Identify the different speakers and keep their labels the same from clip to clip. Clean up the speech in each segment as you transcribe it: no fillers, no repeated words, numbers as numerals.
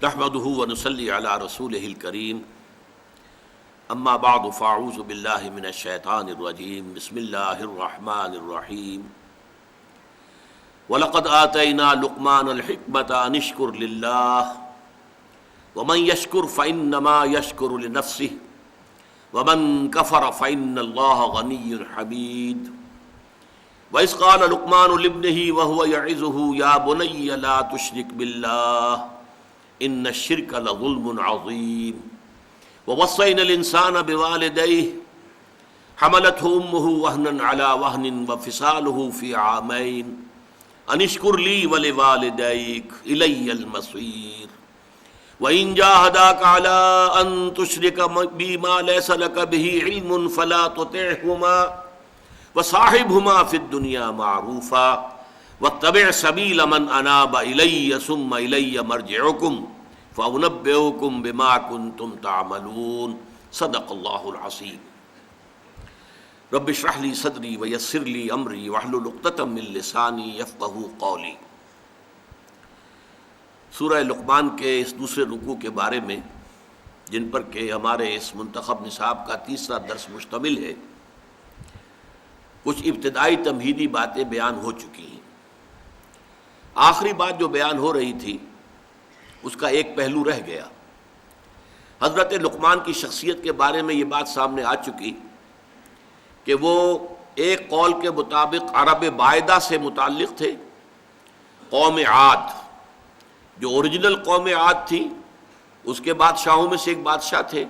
Speaker 1: نحمده ونصلي على رسوله الكريم اما بعد فاعوذ بالله من الشيطان الرجيم بسم الله الرحمن الرحيم ولقد آتينا لقمان الحكمة أن اشكر لله ومن يشكر فإنما يشكر لنفسه ومن كفر فإن الله غني حميد وإذ قال لقمان لابنه وهو يعظه يا بني لا تشرك بالله ان الشرك لظلم عظيم ووصينا الانسان بوالديه حملته امه وهنا على وهن وفصاله في عامين ان اشكر لي ولوالديك الي المصير وان جاهداك على ان تشرك بي ما ليس لك به علم فلا تطعهما وصاحبهما في الدنيا معروفا واتبع سبيل من اناب الی ثم الی مرجعکم فانبئکم بما کنتم تعملون صدق اللہ العظیم رب اشرح لی صدری ویسر لی امری واحلل عقدۃ من لسانی یفقہوا قولی۔ سورہ لقمان کے اس دوسرے رکوع کے بارے میں جن پر کہ ہمارے اس منتخب نصاب کا تیسرا درس مشتمل ہے، کچھ ابتدائی تمہیدی باتیں بیان ہو چکی ہیں۔ آخری بات جو بیان ہو رہی تھی اس کا ایک پہلو رہ گیا۔ حضرت لقمان کی شخصیت کے بارے میں یہ بات سامنے آ چکی کہ وہ ایک قول کے مطابق عرب بائدہ سے متعلق تھے، قوم عاد جو اوریجنل قوم عاد تھی، اس کے بادشاہوں میں سے ایک بادشاہ تھے،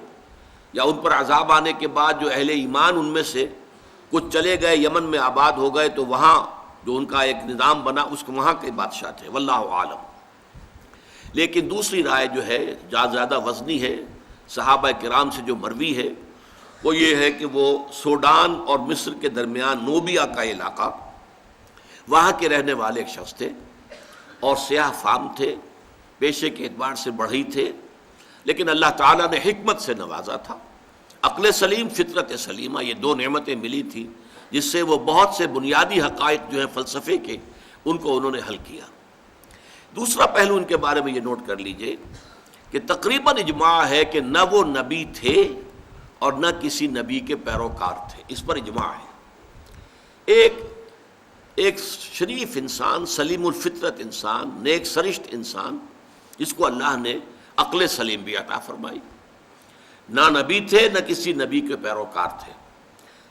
Speaker 1: یا ان پر عذاب آنے کے بعد جو اہل ایمان ان میں سے کچھ چلے گئے، یمن میں آباد ہو گئے، تو وہاں جو ان کا ایک نظام بنا اس کو وہاں کے بادشاہ تھے، واللہ عالم۔ لیکن دوسری رائے جو ہے زیادہ وزنی ہے، صحابہ کرام سے جو مروی ہے، وہ یہ ہے کہ وہ سوڈان اور مصر کے درمیان نوبیا کا علاقہ، وہاں کے رہنے والے ایک شخص تھے اور سیاہ فام تھے، پیشے کے اعتبار سے بڑھئی تھے، لیکن اللہ تعالیٰ نے حکمت سے نوازا تھا، عقل سلیم، فطرت سلیمہ، یہ دو نعمتیں ملی تھی جس سے وہ بہت سے بنیادی حقائق جو ہیں فلسفے کے، ان کو انہوں نے حل کیا۔ دوسرا پہلو ان کے بارے میں یہ نوٹ کر لیجئے کہ تقریباً اجماع ہے کہ نہ وہ نبی تھے اور نہ کسی نبی کے پیروکار تھے، اس پر اجماع ہے۔ ایک شریف انسان، سلیم الفطرت انسان، نیک سرشت انسان، جس کو اللہ نے عقل سلیم بھی عطا فرمائی، نہ نبی تھے نہ کسی نبی کے پیروکار تھے۔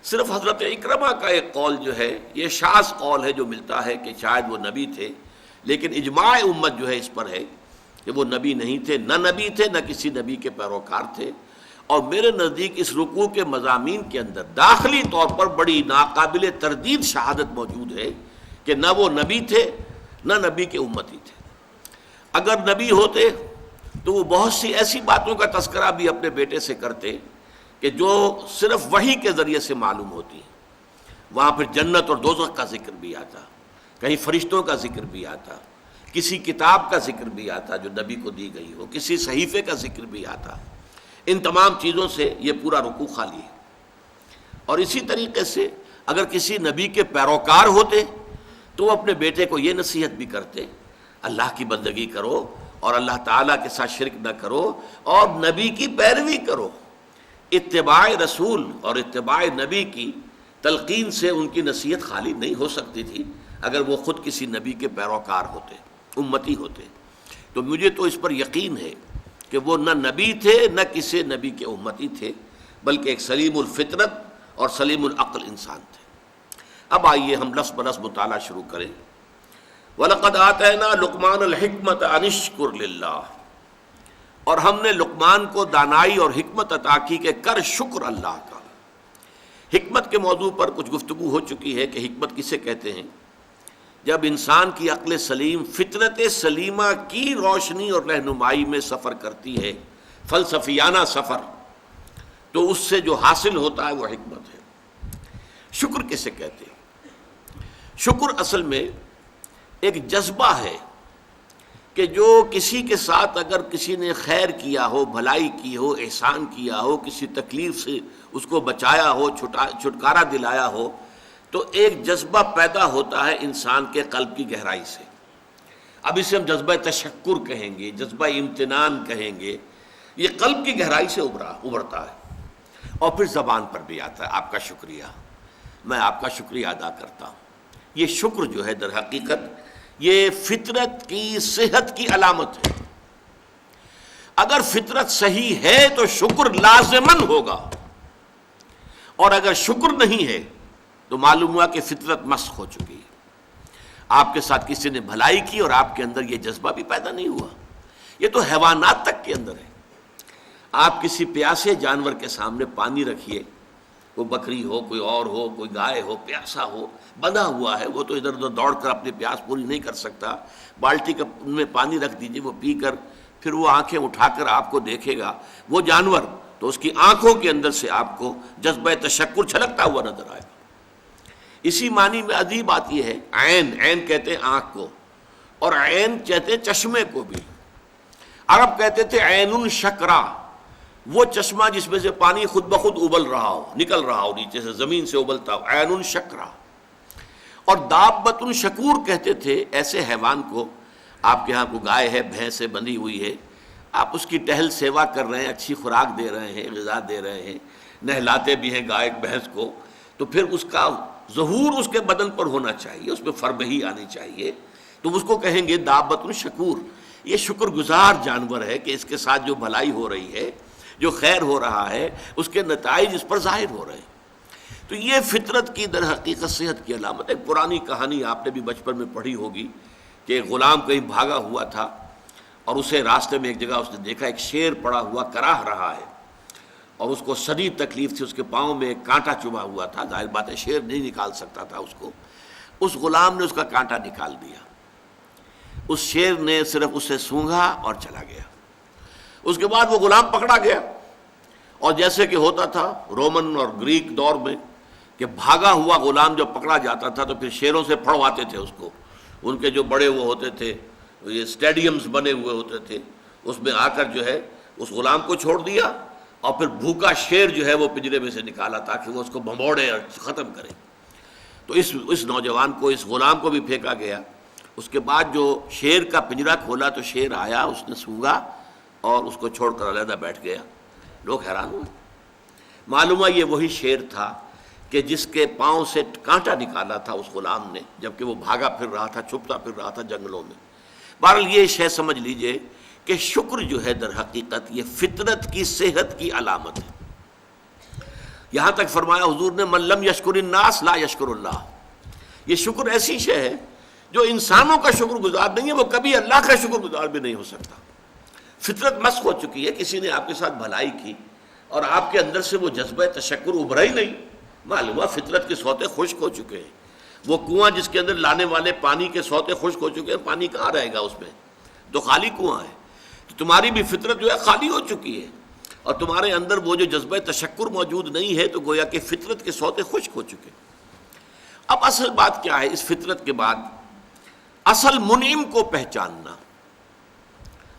Speaker 1: صرف حضرت اکرمہ کا ایک قول جو ہے، یہ شاذ قول ہے جو ملتا ہے کہ شاید وہ نبی تھے، لیکن اجماع امت جو ہے اس پر ہے کہ وہ نبی نہیں تھے، نہ نبی تھے نہ کسی نبی کے پیروکار تھے۔ اور میرے نزدیک اس رکوع کے مضامین کے اندر داخلی طور پر بڑی ناقابل تردید شہادت موجود ہے کہ نہ وہ نبی تھے نہ نبی کے امتی تھے۔ اگر نبی ہوتے تو وہ بہت سی ایسی باتوں کا تذکرہ بھی اپنے بیٹے سے کرتے کہ جو صرف وحی کے ذریعے سے معلوم ہوتی ہیں۔ وہاں پھر جنت اور دوزخ کا ذکر بھی آتا، کہیں فرشتوں کا ذکر بھی آتا، کسی کتاب کا ذکر بھی آتا جو نبی کو دی گئی ہو، کسی صحیفے کا ذکر بھی آتا۔ ان تمام چیزوں سے یہ پورا رکوع خالی ہے۔ اور اسی طریقے سے اگر کسی نبی کے پیروکار ہوتے تو وہ اپنے بیٹے کو یہ نصیحت بھی کرتے، اللہ کی بندگی کرو اور اللہ تعالیٰ کے ساتھ شرک نہ کرو اور نبی کی پیروی کرو۔ اتباع رسول اور اتباع نبی کی تلقین سے ان کی نصیحت خالی نہیں ہو سکتی تھی اگر وہ خود کسی نبی کے پیروکار ہوتے، امتی ہوتے۔ تو مجھے تو اس پر یقین ہے کہ وہ نہ نبی تھے نہ کسی نبی کے امتی تھے، بلکہ ایک سلیم الفطرت اور سلیم العقل انسان تھے۔ اب آئیے ہم لفظ بلفظ مطالعہ شروع کریں۔ وَلَقَدْ آتَيْنَا لُقْمَانَ الْحِكْمَةَ أَنِ اشْكُرْ لِلَّهِ، اور ہم نے لقمان کو دانائی اور حکمت عطا کی کہ کر شکر اللہ کا۔ حکمت کے موضوع پر کچھ گفتگو ہو چکی ہے کہ حکمت کسے کہتے ہیں۔ جب انسان کی عقل سلیم فطرت سلیمہ کی روشنی اور رہنمائی میں سفر کرتی ہے، فلسفیانہ سفر، تو اس سے جو حاصل ہوتا ہے وہ حکمت ہے۔ شکر کسے کہتے ہیں؟ شکر اصل میں ایک جذبہ ہے کہ جو کسی کے ساتھ اگر کسی نے خیر کیا ہو، بھلائی کی ہو، احسان کیا ہو، کسی تکلیف سے اس کو بچایا ہو، چھٹکارا دلایا ہو، تو ایک جذبہ پیدا ہوتا ہے انسان کے قلب کی گہرائی سے۔ اب اسے ہم جذبہ تشکر کہیں گے، جذبہ امتنان کہیں گے. یہ قلب کی گہرائی سے ابھرتا ہے اور پھر زبان پر بھی آتا ہے. آپ کا شکریہ، میں آپ کا شکریہ ادا کرتا ہوں. یہ شکر جو ہے در حقیقت یہ فطرت کی صحت کی علامت ہے. اگر فطرت صحیح ہے تو شکر لازماً ہوگا، اور اگر شکر نہیں ہے تو معلوم ہوا کہ فطرت مسخ ہو چکی ہے. آپ کے ساتھ کسی نے بھلائی کی اور آپ کے اندر یہ جذبہ بھی پیدا نہیں ہوا. یہ تو حیوانات تک کے اندر ہے. آپ کسی پیاسے جانور کے سامنے پانی رکھیے، کوئی بکری ہو، کوئی اور ہو، کوئی گائے ہو، پیاسا ہو، بندھا ہوا ہے، وہ تو ادھر ادھر دوڑ کر اپنی پیاس پوری نہیں کر سکتا. بالٹی میں پانی رکھ دیجیے، وہ پی کر پھر وہ آنکھیں اٹھا کر آپ کو دیکھے گا. وہ جانور تو اس کی آنکھوں کے اندر سے آپ کو جذبہ تشکر چھلکتا ہوا نظر آئے گا. اسی معنی میں عجیب بات یہ ہے، عین کہتے ہیں آنکھ کو، اور عین کہتے ہیں چشمے کو بھی. عرب کہتے تھے عین شکرا، وہ چشمہ جس میں سے پانی خود بخود ابل رہا ہو، نکل رہا ہو نیچے سے، زمین سے ابلتا ہو، عین شکرا. اور دابۃ شکور کہتے تھے ایسے حیوان کو. آپ کے ہاں کو گائے ہے، بھینس سے بندھی ہوئی ہے، آپ اس کی ٹہل سیوا کر رہے ہیں، اچھی خوراک دے رہے ہیں، غذا دے رہے ہیں، نہلاتے بھی ہیں گائے بھینس کو، تو پھر اس کا ظہور اس کے بدن پر ہونا چاہیے، اس میں فربہی آنی چاہیے. تو اس کو کہیں گے دابۃ شکور. یہ شکر گزار جانور ہے کہ اس کے ساتھ جو بھلائی ہو رہی ہے، جو خیر ہو رہا ہے، اس کے نتائج اس پر ظاہر ہو رہے ہیں. تو یہ فطرت کی در حقیقت صحت کی علامت ہے. پرانی کہانی آپ نے بھی بچپن میں پڑھی ہوگی کہ ایک غلام کہیں بھاگا ہوا تھا اور اسے راستے میں ایک جگہ اس نے دیکھا ایک شیر پڑا ہوا کراہ رہا ہے، اور اس کو شدید تکلیف تھی. اس کے پاؤں میں ایک کانٹا چبھا ہوا تھا. ظاہر بات ہے شیر نہیں نکال سکتا تھا اس کو. اس غلام نے اس کا کانٹا نکال دیا. اس شیر نے صرف اسے سونگھا اور چلا گیا. اس کے بعد وہ غلام پکڑا گیا، اور جیسے کہ ہوتا تھا رومن اور گریک دور میں کہ بھاگا ہوا غلام جب پکڑا جاتا تھا تو پھر شیروں سے پھڑواتے تھے اس کو. ان کے جو بڑے وہ ہوتے تھے، یہ اسٹیڈیمز بنے ہوئے ہوتے تھے، اس میں آ کر جو ہے اس غلام کو چھوڑ دیا، اور پھر بھوکا شیر جو ہے وہ پنجرے میں سے نکالا تاکہ وہ اس کو بھموڑے اور ختم کرے. تو اس نوجوان کو، اس غلام کو بھی پھینکا گیا. اس کے بعد جو شیر کا پنجرا کھولا تو شیر آیا، اس نے سونگا اور اس کو چھوڑ کر علیحدہ بیٹھ گیا. لوگ حیران ہوئے. معلوم ہوا یہ وہی شیر تھا کہ جس کے پاؤں سے کانٹا نکالا تھا اس غلام نے، جبکہ وہ بھاگا پھر رہا تھا، چھپتا پھر رہا تھا جنگلوں میں. بہرحال یہ شے سمجھ لیجئے کہ شکر جو ہے در حقیقت یہ فطرت کی صحت کی علامت ہے. یہاں تک فرمایا حضور نے من لم یشکر الناس لا یشکر اللہ. یہ شکر ایسی شے ہے جو انسانوں کا شکر گزار نہیں ہے، وہ کبھی اللہ کا شکر گزار بھی نہیں ہو سکتا. فطرت مسخ ہو چکی ہے. کسی نے آپ کے ساتھ بھلائی کی اور آپ کے اندر سے وہ جذبہ تشکر ابھرا ہی نہیں، معلوم ہوا فطرت کے سوتے خشک ہو چکے ہیں. وہ کنواں جس کے اندر لانے والے پانی کے سوتے خشک ہو چکے ہیں، پانی کہاں رہے گا اس میں؟ تو خالی کنواں ہے. تو تمہاری بھی فطرت جو ہے خالی ہو چکی ہے، اور تمہارے اندر وہ جو جذبہ تشکر موجود نہیں ہے، تو گویا کہ فطرت کے سوتے خشک ہو چکے. اب اصل بات کیا ہے اس فطرت کے بعد؟ اصل منعم کو پہچاننا.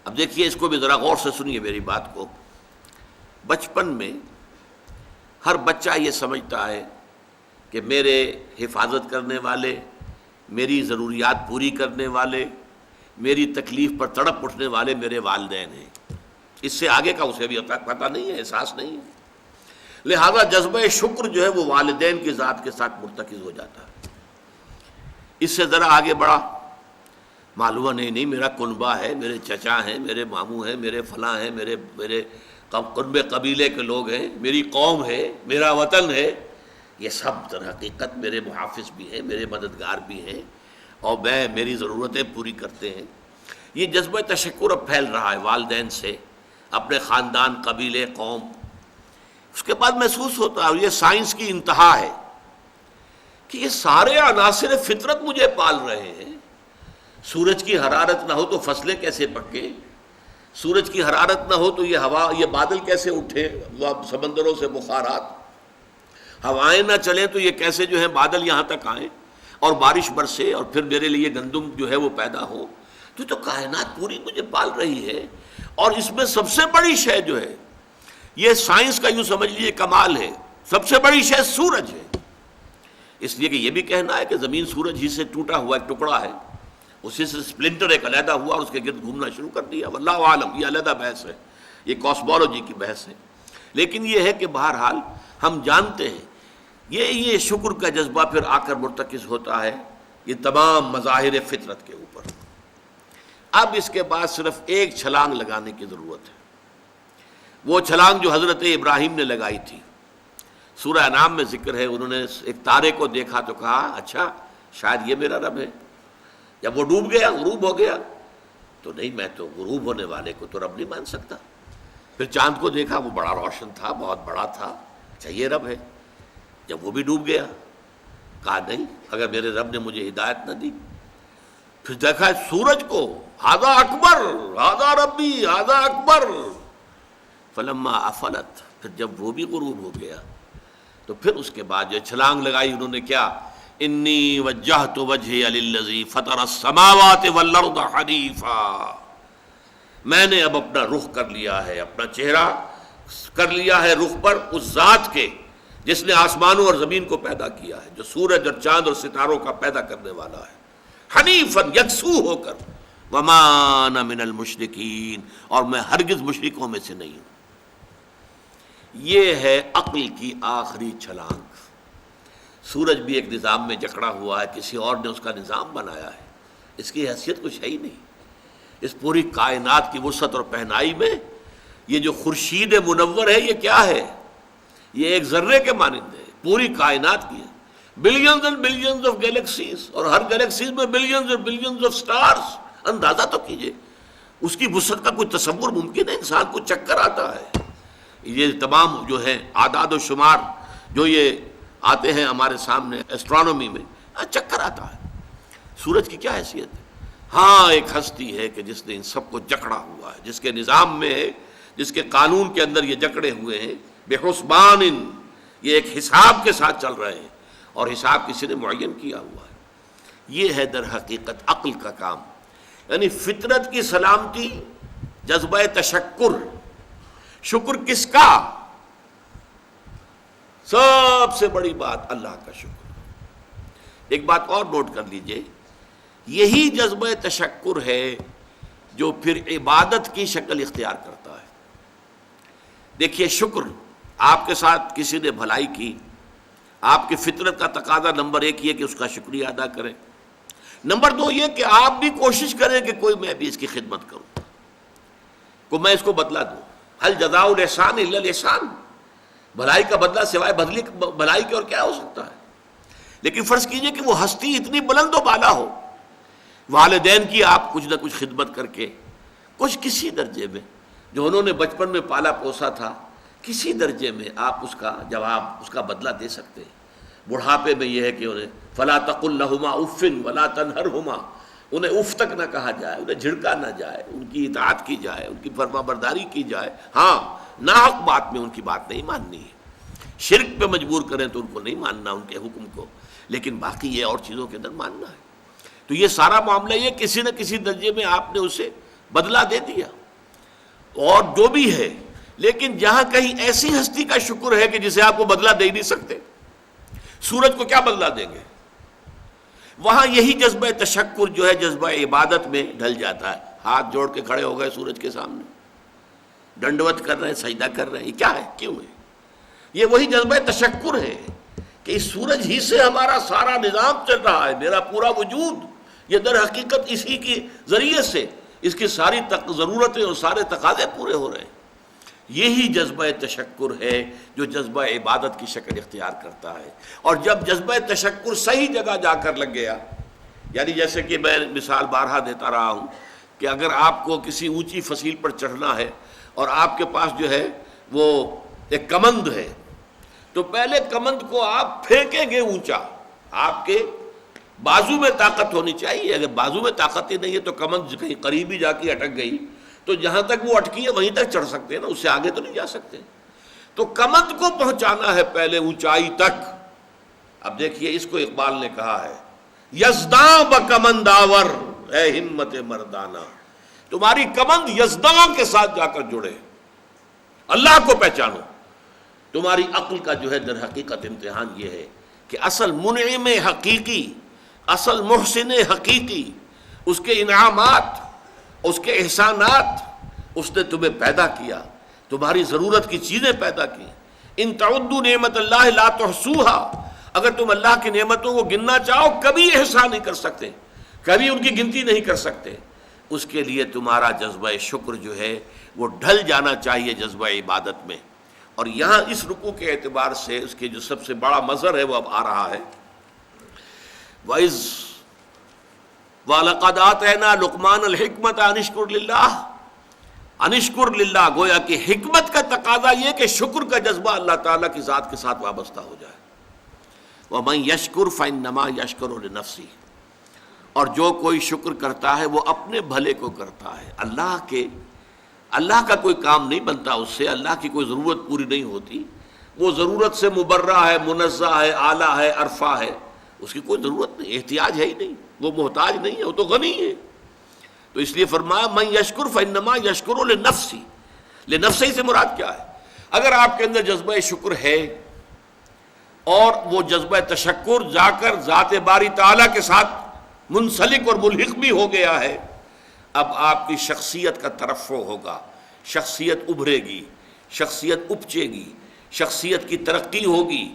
Speaker 1: اب دیکھیے اس کو بھی ذرا غور سے سنیے میری بات کو. بچپن میں ہر بچہ یہ سمجھتا ہے کہ میرے حفاظت کرنے والے، میری ضروریات پوری کرنے والے، میری تکلیف پر تڑپ اٹھنے والے میرے والدین ہیں. اس سے آگے کا اسے بھی پتہ نہیں ہے، احساس نہیں ہے. لہذا جذبہ شکر جو ہے وہ والدین کی ذات کے ساتھ مرتکز ہو جاتا ہے. اس سے ذرا آگے بڑھا، معلوم نہیں میرا کنبہ ہے، میرے چچا ہیں، میرے ماموں ہیں، میرے فلاں ہیں، میرے قرب قبیلے کے لوگ ہیں، میری قوم ہے، میرا وطن ہے. یہ سب در حقیقت میرے محافظ بھی ہیں، میرے مددگار بھی ہیں، اور میری ضرورتیں پوری کرتے ہیں. یہ جذبہ تشکر اب پھیل رہا ہے والدین سے، اپنے خاندان، قبیلے، قوم. اس کے بعد محسوس ہوتا ہے، یہ سائنس کی انتہا ہے، کہ یہ سارے عناصر فطرت مجھے پال رہے ہیں. سورج کی حرارت نہ ہو تو فصلیں کیسے پکیں؟ سورج کی حرارت نہ ہو تو یہ ہوا، یہ بادل کیسے اٹھے؟ سمندروں سے بخارات. ہوائیں نہ چلیں تو یہ کیسے جو ہے بادل یہاں تک آئیں اور بارش برسے اور پھر میرے لیے گندم جو ہے وہ پیدا ہو. تو کائنات پوری مجھے پال رہی ہے. اور اس میں سب سے بڑی شے جو ہے، یہ سائنس کا یوں سمجھ لیجیے کمال ہے، سب سے بڑی شے سورج ہے. اس لیے کہ یہ بھی کہنا ہے کہ زمین سورج ہی سے ٹوٹا ہوا ایک ٹکڑا ہے، اسی سے سپلنٹر ایک علیحدہ ہوا اور اس کے گرد گھومنا شروع کر دیا. واللہ عالم، یہ علیحدہ بحث ہے، یہ کاسمولوجی کی بحث ہے. لیکن یہ ہے کہ بہرحال ہم جانتے ہیں یہ شکر کا جذبہ پھر آ کر مرتکز ہوتا ہے یہ تمام مظاہر فطرت کے اوپر. اب اس کے بعد صرف ایک چھلانگ لگانے کی ضرورت ہے، وہ چھلانگ جو حضرت ابراہیم نے لگائی تھی. سورہ انعام میں ذکر ہے، انہوں نے ایک تارے کو دیکھا تو کہا اچھا شاید یہ میرا رب ہے. جب وہ ڈوب گیا، غروب ہو گیا، تو نہیں میں تو غروب ہونے والے کو تو رب نہیں مان سکتا. پھر چاند کو دیکھا، وہ بڑا روشن تھا، بہت بڑا تھا، اچھا یہ رب ہے. جب وہ بھی ڈوب گیا، کہا نہیں اگر میرے رب نے مجھے ہدایت نہ دی. پھر دیکھا سورج کو، ھذا اکبر ھذا ربی ھذا اکبر. فلما افلت، پھر جب وہ بھی غروب ہو گیا تو پھر اس کے بعد جو چھلانگ لگائی انہوں نے کیا، انی وجہت وجہی للذی فطر السماوات والارض حنیفا. میں نے اب اپنا رخ کر لیا ہے، اپنا چہرہ کر لیا ہے رخ پر اس ذات کے جس نے آسمانوں اور زمین کو پیدا کیا ہے، جو سورج اور چاند اور ستاروں کا پیدا کرنے والا ہے. حنیفاً، یکسو ہو کر. وما انا من المشرکین، اور میں ہرگز مشرکوں میں سے نہیں ہوں. یہ ہے عقل کی آخری چھلانگ. سورج بھی ایک نظام میں جکڑا ہوا ہے، کسی اور نے اس کا نظام بنایا ہے، اس کی حیثیت کچھ ہے ہی نہیں. اس پوری کائنات کی وسعت اور پہنائی میں یہ جو خورشید منور ہے یہ کیا ہے؟ یہ ایک ذرے کے مانند ہے، پوری کائنات کی ہے. Billions and billions of galaxies, اور ہر گیلیکسیز میں بلینز اور بلینز آف سٹارز. اندازہ تو کیجئے اس کی وسعت کا کوئی تصور ممکن ہے؟ انسان کو چکر آتا ہے. یہ تمام جو ہے اعداد و شمار جو یہ آتے ہیں ہمارے سامنے ایسٹرونومی میں، چکر آتا ہے. سورج کی کیا حیثیت ہے؟ ہاں ایک ہستی ہے کہ جس نے ان سب کو جکڑا ہوا ہے، جس کے نظام میں ہے، جس کے قانون کے اندر یہ جکڑے ہوئے ہیں. بے حسبان، یہ ایک حساب کے ساتھ چل رہے ہیں اور حساب کسی نے معین کیا ہوا ہے. یہ ہے در حقیقت عقل کا کام. یعنی فطرت کی سلامتی، جذبہ تشکر. شکر کس کا؟ سب سے بڑی بات اللہ کا شکر. ایک بات اور نوٹ کر لیجئے، یہی جذبہ تشکر ہے جو پھر عبادت کی شکل اختیار کرتا ہے. دیکھیے شکر، آپ کے ساتھ کسی نے بھلائی کی، آپ کی فطرت کا تقاضا نمبر ایک یہ کہ اس کا شکریہ ادا کریں. نمبر دو یہ کہ آپ بھی کوشش کریں کہ کوئی میں بھی اس کی خدمت کروں، کو میں اس کو بدلہ دوں. هل جزاء الاحسان الا الاحسان، بھلائی کا بدلہ سوائے بھلائی کے اور کیا ہو سکتا ہے؟ لیکن فرض کیجئے کہ وہ ہستی اتنی بلند و بالا ہو، والدین کی آپ کچھ نہ کچھ خدمت کر کے کچھ کسی درجے میں، جو انہوں نے بچپن میں پالا پوسا تھا، کسی درجے میں آپ اس کا جواب، اس کا بدلہ دے سکتے ہیں. بڑھاپے میں یہ ہے کہ انہیں فلا تقل لہما اف ولا تنہرہما، انہیں اف تک نہ کہا جائے، انہیں جھڑکا نہ جائے، ان کی اطاعت کی جائے، ان کی فرما برداری کی جائے. ہاں ناحق بات میں ان کی بات نہیں ماننی ہے، شرک پہ مجبور کریں تو ان کو نہیں ماننا، ان کے حکم کو، لیکن باقی یہ اور چیزوں کے اندر ماننا ہے. تو یہ سارا معاملہ یہ کسی نہ کسی درجے میں آپ نے اسے بدلہ دے دیا اور جو بھی ہے. لیکن جہاں کہیں ایسی ہستی کا شکر ہے کہ جسے آپ کو بدلہ دے نہیں سکتے، سورج کو کیا بدلہ دیں گے، وہاں یہی جذبہ تشکر جو ہے جذبہ عبادت میں ڈھل جاتا ہے. ہاتھ جوڑ کے کھڑے ہو گئے سورج کے سامنے، ڈنڈوت کر رہے ہیں، سجدہ کر رہے ہیں. یہ کیا ہے، کیوں ہے؟ یہ وہی جذبہ تشکر ہے کہ اس سورج ہی سے ہمارا سارا نظام چل رہا ہے، میرا پورا وجود یہ در حقیقت اسی کے ذریعے سے اس کی ساری ضرورتیں اور سارے تقاضے پورے ہو رہے ہیں. یہی جذبہ تشکر ہے جو جذبہ عبادت کی شکل اختیار کرتا ہے. اور جب جذبہ تشکر صحیح جگہ جا کر لگ گیا، یعنی جیسے کہ میں مثال بارہا دیتا رہا ہوں کہ اگر آپ کو کسی اونچی فصیل پر چڑھنا ہے اور آپ کے پاس جو ہے وہ ایک کمند ہے، تو پہلے کمند کو آپ پھینکیں گے اونچا، آپ کے بازو میں طاقت ہونی چاہیے. اگر بازو میں طاقت ہی نہیں ہے تو کمند کہیں قریب ہی جا کے اٹک گئی تو جہاں تک وہ اٹکی ہے وہیں تک چڑھ سکتے ہیں نا، اس سے آگے تو نہیں جا سکتے. تو کمند کو پہنچانا ہے پہلے اونچائی تک. اب دیکھیے اس کو اقبال نے کہا ہے، یزداں بکمند آور اے ہمت مردانہ، تمہاری کمند یزداں کے ساتھ جا کر جڑے، اللہ کو پہچانو. تمہاری عقل کا جو ہے در حقیقت امتحان یہ ہے کہ اصل منعم حقیقی، اصل محسن حقیقی، اس کے انعامات، اس کے احسانات، اس نے تمہیں پیدا کیا، تمہاری ضرورت کی چیزیں پیدا کی. ان تعدوا نعمت اللہ لا تحصوها، اگر تم اللہ کی نعمتوں کو گننا چاہو کبھی احسان نہیں کر سکتے، کبھی ان کی گنتی نہیں کر سکتے. اس کے لیے تمہارا جذبہ شکر جو ہے وہ ڈھل جانا چاہیے جذبہ عبادت میں. اور یہاں اس رکوع کے اعتبار سے اس کے جو سب سے بڑا مظہر ہے وہ اب آ رہا ہے. وَإِذْ وَلَقَدْ آتَيْنَا لُقْمَانَ الْحِكْمَةَ أَنِ اشْكُرْ لِلَّهِ، أَنِ اشْكُرْ لِلَّهِ، گویا کہ حکمت کا تقاضا یہ کہ شکر کا جذبہ اللہ تعالیٰ کی ذات کے ساتھ وابستہ ہو جائے. وَمَنْ يَشْكُرْ فَإِنَّمَا يَشْكُرُ لِنَفْسِهِ، اور جو کوئی شکر کرتا ہے وہ اپنے بھلے کو کرتا ہے. اللہ کا کوئی کام نہیں بنتا اس سے، اللہ کی کوئی ضرورت پوری نہیں ہوتی. وہ ضرورت سے مبرہ ہے، منزہ ہے، اعلیٰ ہے، عرفہ ہے، اس کی کوئی ضرورت نہیں، احتیاج ہے ہی نہیں، وہ محتاج نہیں ہے، وہ تو غنی ہے. تو اس لیے فرمایا من یشکر فانما یشکر لنفسی. لنفسی سے مراد کیا ہے؟ اگر آپ کے اندر جذبہ شکر ہے اور وہ جذبہ تشکر جا کر ذات باری تعالیٰ کے ساتھ منسلک اور ملحق بھی ہو گیا ہے، اب آپ کی شخصیت کا ترفع ہوگا، شخصیت ابھرے گی، شخصیت اپچے گی، شخصیت کی ترقی ہوگی،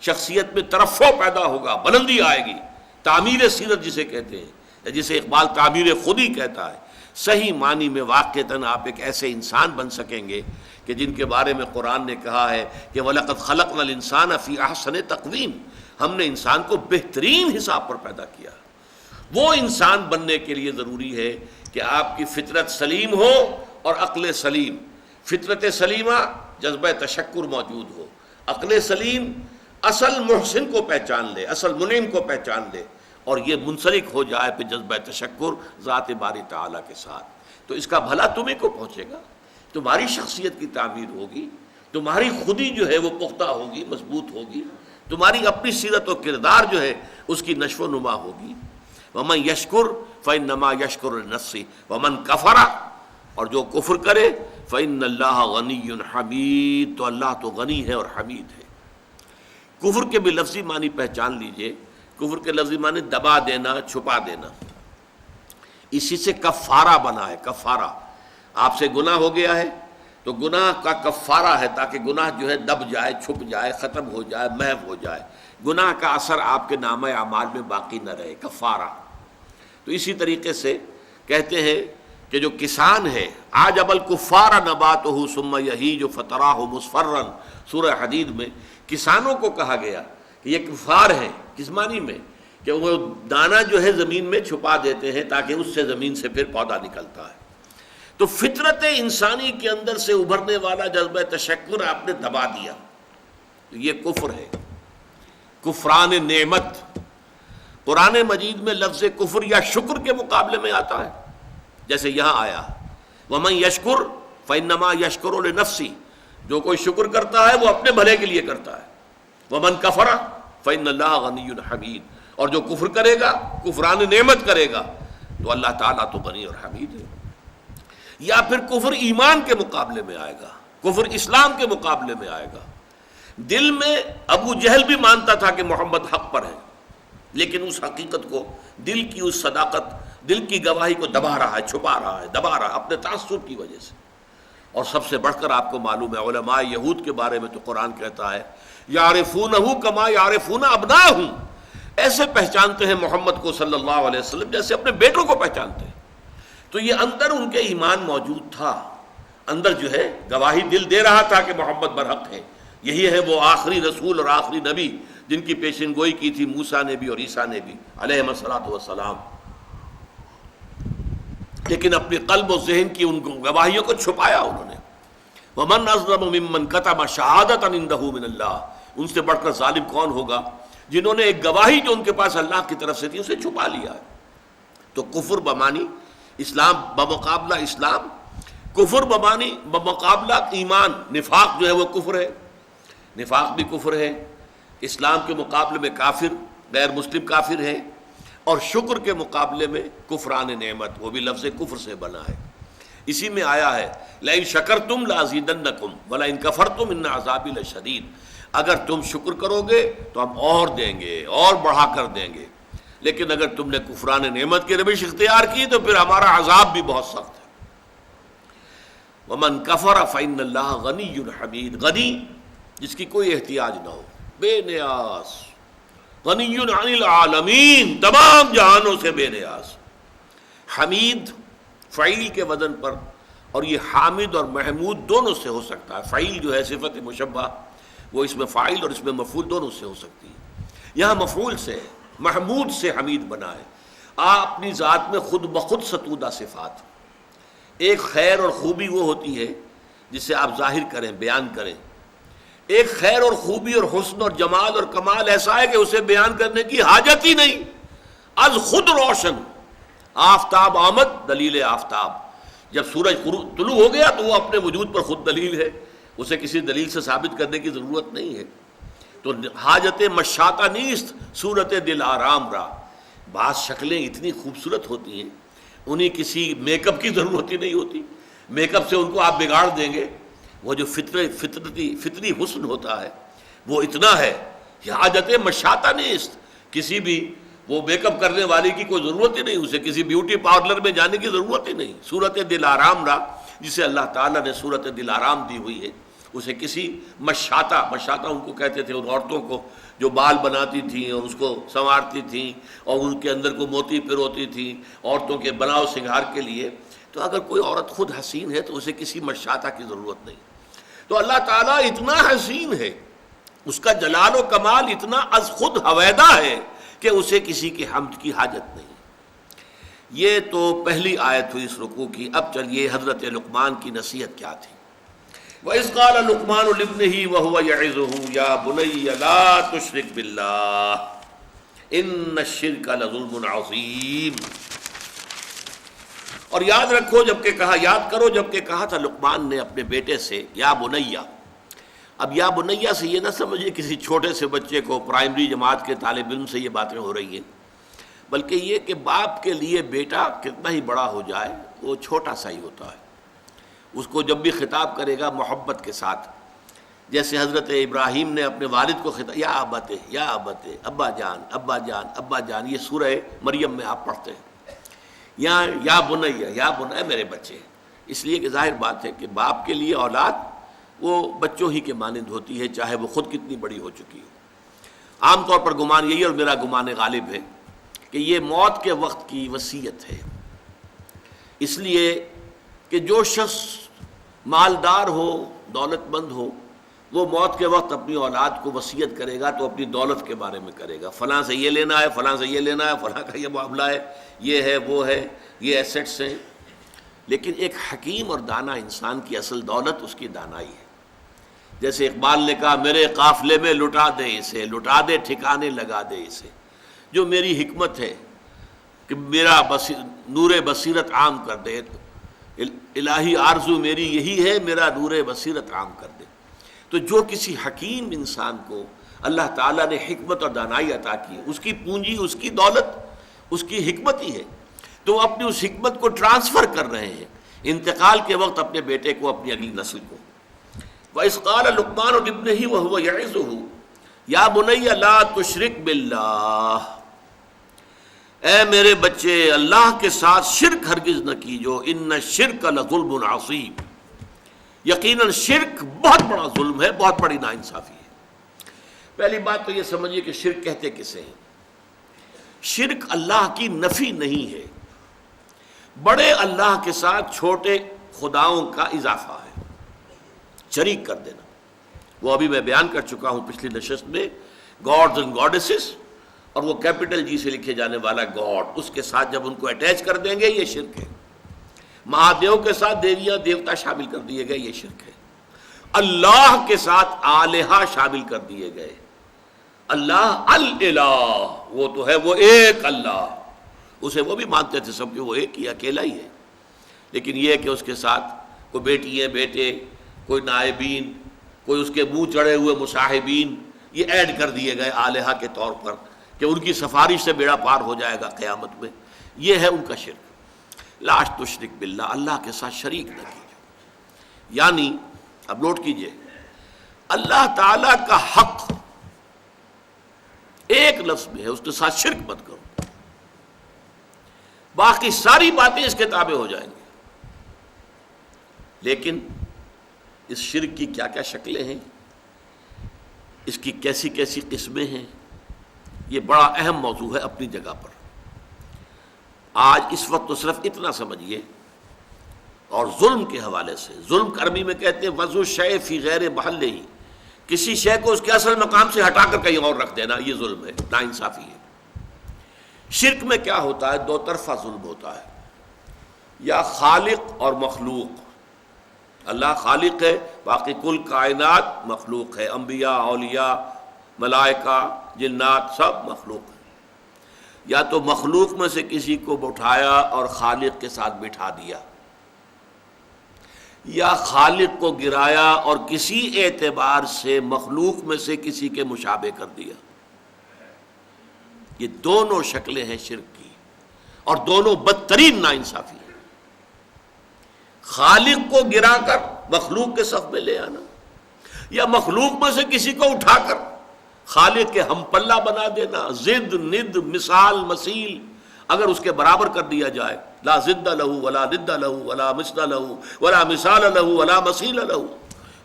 Speaker 1: شخصیت میں ترفع پیدا ہوگا، بلندی آئے گی. تعمیر سیرت جسے کہتے ہیں، جسے اقبال تعمیر خودی کہتا ہے. صحیح معنی میں واقعتاً آپ ایک ایسے انسان بن سکیں گے کہ جن کے بارے میں قرآن نے کہا ہے کہ وَلَقَدْ خَلَقْنَا الْإِنسَانَ فِي أَحْسَنِ تَقْوِيمٍ، ہم نے انسان کو بہترین حساب پر پیدا کیا. وہ انسان بننے کے لیے ضروری ہے کہ آپ کی فطرت سلیم ہو اور عقل سلیم. فطرت سلیمہ جذبہ تشکر موجود ہو، عقل سلیم اصل محسن کو پہچان لے، اصل منعم کو پہچان لے، اور یہ منسلک ہو جائے پہ جذبہ تشکر ذات باری تعالیٰ کے ساتھ. تو اس کا بھلا تمہیں کو پہنچے گا، تمہاری شخصیت کی تعمیر ہوگی، تمہاری خودی جو ہے وہ پختہ ہوگی، مضبوط ہوگی، تمہاری اپنی سیرت و کردار جو ہے اس کی نشو و نما ہوگی. وَمَنْ يَشْكُرْ فَإِنَّمَا يَشْكُرُ لِنَفْسِهِ وَمَنْ كَفَرَ، اور جو کفر کرے فَإِنَّ اللَّهَ غَنِيٌّ حَمِيدٌ، تو اللہ تو غنی ہے اور حمید ہے. کفر کے بھی لفظی معنی پہچان لیجئے. کفر کے لفظی معنی دبا دینا، چھپا دینا. اسی سے کفارہ بنا ہے. کفارہ، آپ سے گناہ ہو گیا ہے تو گناہ کا کفارہ ہے تاکہ گناہ جو ہے دب جائے، چھپ جائے، ختم ہو جائے، محو ہو جائے، گناہ کا اثر آپ کے نامہ اعمال میں باقی نہ رہے. کفارہ. تو اسی طریقے سے کہتے ہیں کہ جو کسان ہے عجب الکفار نباتہ ثم یہیج فتراہ مصفرا، سورہ حدید میں کسانوں کو کہا گیا کہ یہ کفار ہیں. کس معنی میں؟ کہ وہ دانہ جو ہے زمین میں چھپا دیتے ہیں تاکہ اس سے زمین سے پھر پودا نکلتا ہے. تو فطرت انسانی کے اندر سے ابھرنے والا جذبہ تشکر آپ نے دبا دیا، تو یہ کفر ہے، کفران نعمت. قرآن مجید میں لفظ کفر یا شکر کے مقابلے میں آتا ہے، جیسے یہاں آیا وَمَنْ يَشْكُرْ فَإِنَّمَا يَشْكُرُ لِنَفْسِهِ، جو کوئی شکر کرتا ہے وہ اپنے بھلے کے لیے کرتا ہے. وَمَنْ كَفَرَ فَإِنَّ اللَّهَ غَنِيٌّ حَمِيدٌ، اور جو کفر کرے گا، کفران نعمت کرے گا، تو اللہ تعالیٰ تو غنی اور حمید ہے. یا پھر کفر ایمان کے مقابلے میں آئے گا، کفر اسلام کے مقابلے میں آئے گا. دل میں ابو جہل بھی مانتا تھا کہ محمد حق پر ہے، لیکن اس حقیقت کو، دل کی اس صداقت، دل کی گواہی کو دبا رہا ہے، چھپا رہا ہے، دبا رہا ہے اپنے تعصب کی وجہ سے. اور سب سے بڑھ کر آپ کو معلوم ہے علماء یہود کے بارے میں تو قرآن کہتا ہے یعرفونہ کما یعرفون ابناءہم، ایسے پہچانتے ہیں محمد کو صلی اللہ علیہ وسلم جیسے اپنے بیٹوں کو پہچانتے ہیں. تو یہ اندر ان کے ایمان موجود تھا، اندر جو ہے گواہی دل دے رہا تھا کہ محمد برحق ہے. یہی ہے وہ آخری رسول اور آخری نبی جن کی پیشن گوئی کی تھی موسیٰ نے بھی اور عیسیٰ نے بھی علیہم الصلاۃ والسلام. لیکن اپنے قلب و ذہن کی ان گواہیوں کو چھپایا انہوں نے. وَمَنْ أَظْلَمُ مِمَّنْ كَتَمَ شَهَادَةً عِندَهُ مِنَ اللَّهِ، ان سے بڑھ کر ظالم کون ہوگا جنہوں نے ایک گواہی جو ان کے پاس اللہ کی طرف سے تھی اسے چھپا لیا ہے. تو کفر بمانی اسلام بمقابلہ اسلام، کفر بمانی بمقابلہ ایمان. نفاق جو ہے وہ کفر ہے، نفاق بھی کفر ہے. اسلام کے مقابلے میں کافر، غیر مسلم کافر ہے. اور شکر کے مقابلے میں کفران نعمت، وہ بھی لفظ کفر سے بنا ہے. اسی میں آیا ہے لئن شکرتم لازیدنکم ولئن کفرتم ان عذابی لشدید، اگر تم شکر کرو گے تو ہم اور دیں گے، اور بڑھا کر دیں گے، لیکن اگر تم نے کفران نعمت کی روش اختیار کی تو پھر ہمارا عذاب بھی بہت سخت ہے۔ ومن کفر فإن اللہ غنی حمید، غنی جس کی کوئی احتیاج نہ ہو، بے نیاز، غنی عن العالمین، تمام جہانوں سے بے نیاز، حمید فعیل کے وزن پر، اور یہ حامد اور محمود دونوں سے ہو سکتا ہے۔ فعیل جو ہے صفت مشبہ وہ اس میں فاعل اور اس میں مفعول دونوں سے ہو سکتی ہے، یہاں مفعول سے محمود سے حمید بنا ہے۔ آپ اپنی ذات میں خود بخود ستودہ صفات، ایک خیر اور خوبی وہ ہوتی ہے جسے آپ ظاہر کریں، بیان کریں، ایک خیر اور خوبی اور حسن اور جمال اور کمال ایسا ہے کہ اسے بیان کرنے کی حاجت ہی نہیں، از خود روشن۔ آفتاب آمد، دلیل آفتاب، جب سورج طلوع ہو گیا تو وہ اپنے وجود پر خود دلیل ہے، اسے کسی دلیل سے ثابت کرنے کی ضرورت نہیں ہے۔ تو حاجت مشاطہ نیست صورت دل آرام را، بعض شکلیں اتنی خوبصورت ہوتی ہیں انہیں کسی میک اپ کی ضرورت ہی نہیں ہوتی، میک اپ سے ان کو آپ بگاڑ دیں گے۔ وہ جو فطری حسن ہوتا ہے وہ اتنا ہے کہ حاجت مشاطہ نیست، کسی بھی وہ میک اپ کرنے والے کی کوئی ضرورت ہی نہیں، اسے کسی بیوٹی پارلر میں جانے کی ضرورت ہی نہیں۔ صورت دل آرام را، جسے اللہ تعالیٰ نے صورت دل آرام دی ہوئی ہے، اسے کسی مشاطہ ان کو کہتے تھے ان عورتوں کو جو بال بناتی تھیں اور اس کو سنوارتی تھیں اور ان کے اندر کو موتی پروتی تھیں عورتوں کے بناؤ سنگھار کے لیے۔ تو اگر کوئی عورت خود حسین ہے تو اسے کسی مشاطہ کی ضرورت نہیں۔ تو اللہ تعالیٰ اتنا حسین ہے، اس کا جلال و کمال اتنا از خود ہویدہ ہے کہ اسے کسی کے حمد کی حاجت نہیں۔ یہ تو پہلی آیت ہوئی اس رکوع کی۔ اب چلیے حضرت لقمان کی نصیحت کیا تھی۔ وَإِذْ قَالَ لُقْمَانُ لِابْنِهِ وَهُوَ يَعِظُهُ يَا بُنَيَّ لَا تُشْرِكْ بِاللَّهِ إِنَّ الشِّرْكَ لَظُلْمٌ عَظِيمٌ۔ اور یاد رکھو یاد کرو جب کہ کہا تھا لقمان نے اپنے بیٹے سے یا بنیا۔ اب یا بنیا سے یہ نہ سمجھے کسی چھوٹے سے بچے کو، پرائمری جماعت کے طالب علم سے یہ باتیں ہو رہی ہیں، بلکہ یہ کہ باپ کے لیے بیٹا کتنا ہی بڑا ہو جائے وہ چھوٹا سا ہی ہوتا ہے۔ اس کو جب بھی خطاب کرے گا محبت کے ساتھ، جیسے حضرت ابراہیم نے اپنے والد کو خطاب، یا ابت، یا ابت، ابا جان، ابا جان، ابا جان، یہ سورہ مریم میں آپ پڑھتے ہیں۔ یہاں یا بنیا، یا بنیا میرے بچے، اس لیے کہ ظاہر بات ہے کہ باپ کے لیے اولاد وہ بچوں ہی کے مانند ہوتی ہے، چاہے وہ خود کتنی بڑی ہو چکی ہو۔ عام طور پر گمان یہی، اور میرا گمان غالب ہے، کہ یہ موت کے وقت کی وصیت ہے، اس لیے کہ جو شخص مالدار ہو، دولت مند ہو، وہ موت کے وقت اپنی اولاد کو وصیت کرے گا تو اپنی دولت کے بارے میں کرے گا، فلاں سے یہ لینا ہے، فلاں سے یہ لینا ہے، فلاں کا یہ معاملہ ہے، یہ ہے، وہ ہے، یہ ایسٹس ہیں۔ لیکن ایک حکیم اور دانا انسان کی اصل دولت اس کی دانائی ہے۔ جیسے اقبال نے کہا، میرے قافلے میں لٹا دے اسے، لٹا دے ٹھکانے لگا دے اسے، جو میری حکمت ہے کہ میرا نور بصیرت عام کر دے، الہی آرزو میری یہی ہے، میرا نور بصیرت عام کر دے۔ تو جو کسی حکیم انسان کو اللہ تعالیٰ نے حکمت اور دانائی عطا کی ہے، اس کی پونجی، اس کی دولت، اس کی حکمت ہی ہے، تو وہ اپنی اس حکمت کو ٹرانسفر کر رہے ہیں انتقال کے وقت اپنے بیٹے کو، اپنی اگلی نسل کو۔ وَإِذْ قَالَ لُقْمَانُ لِابْنِهِ وَهُوَ يَعِظُهُ يَا بُنَيَّ لَا تُشْرِكْ بِاللَّهِ، اے میرے بچے اللہ کے ساتھ شرک ہرگز نہ کیجو، ان الشرک لظلم عظیم، یقیناً شرک بہت بڑا ظلم ہے، بہت بڑی ناانصافی ہے۔ پہلی بات تو یہ سمجھیے کہ شرک کہتے کسے ہیں؟ شرک اللہ کی نفی نہیں ہے، بڑے اللہ کے ساتھ چھوٹے خداؤں کا اضافہ ہے، شریک کر دینا۔ وہ ابھی میں بیان کر چکا ہوں پچھلی نشست میں، گاڈز اینڈ گاڈیسز، اور وہ کیپٹل جی سے لکھے جانے والا گاڈ، اس کے ساتھ جب ان کو اٹیچ کر دیں گے یہ شرک ہے۔ مہادیو کے ساتھ دیویاں دیوتا شامل کر دیے گئے، یہ شرک ہے۔ اللہ کے ساتھ آلہہ شامل کر دیے گئے، اللہ الالہ، وہ تو ہے وہ ایک اللہ، اسے وہ بھی مانتے تھے سب کہ وہ ایک ہی اکیلا ہی ہے، لیکن یہ کہ اس کے ساتھ کوئی بیٹی بیٹے، کوئی نائبین، کوئی اس کے منہ چڑھے ہوئے مصاحبین، یہ ایڈ کر دیے گئے آلہہ کے طور پر کہ ان کی سفارش سے بیڑا پار ہو جائے گا قیامت میں۔ یہ ہے ان کا شرک۔ لا تشرک باللہ، اللہ کے ساتھ شریک نہ کیجیے، یعنی اب نوٹ کیجئے، اللہ تعالیٰ کا حق ایک لفظ میں ہے، اس کے ساتھ شرک مت کرو۔ باقی ساری باتیں اس کے تابع ہو جائیں گی۔ لیکن اس شرک کی کیا کیا شکلیں ہیں، اس کی کیسی کیسی قسمیں ہیں، یہ بڑا اہم موضوع ہے اپنی جگہ پر۔ آج اس وقت تو صرف اتنا سمجھیے، اور ظلم کے حوالے سے، ظلم عربی میں کہتے ہیں وضع الشیء فی غیر محلہ، کسی شے کو اس کے اصل مقام سے ہٹا کر کہیں اور رکھ دینا، یہ ظلم ہے، ناانصافی ہے۔ شرک میں کیا ہوتا ہے؟ دو طرفہ ظلم ہوتا ہے، یا خالق اور مخلوق۔ اللہ خالق ہے، باقی کل کائنات مخلوق ہے، انبیاء، اولیاء، ملائکہ، جنات، سب مخلوق ہیں۔ یا تو مخلوق میں سے کسی کو اٹھایا اور خالق کے ساتھ بٹھا دیا، یا خالق کو گرایا اور کسی اعتبار سے مخلوق میں سے کسی کے مشابہ کر دیا۔ یہ دونوں شکلیں ہیں شرک کی، اور دونوں بدترین ناانصافی ہیں۔ خالق کو گرا کر مخلوق کے صف میں لے آنا، یا مخلوق میں سے کسی کو اٹھا کر خالق کے ہم پلہ بنا دینا، ضد، ند، مثال، مثیل اگر اس کے برابر کر دیا جائے، لا ضد لہ ولا ند لہ ولا مثل لہ ولا مثال لہ ولا مثیل لہ،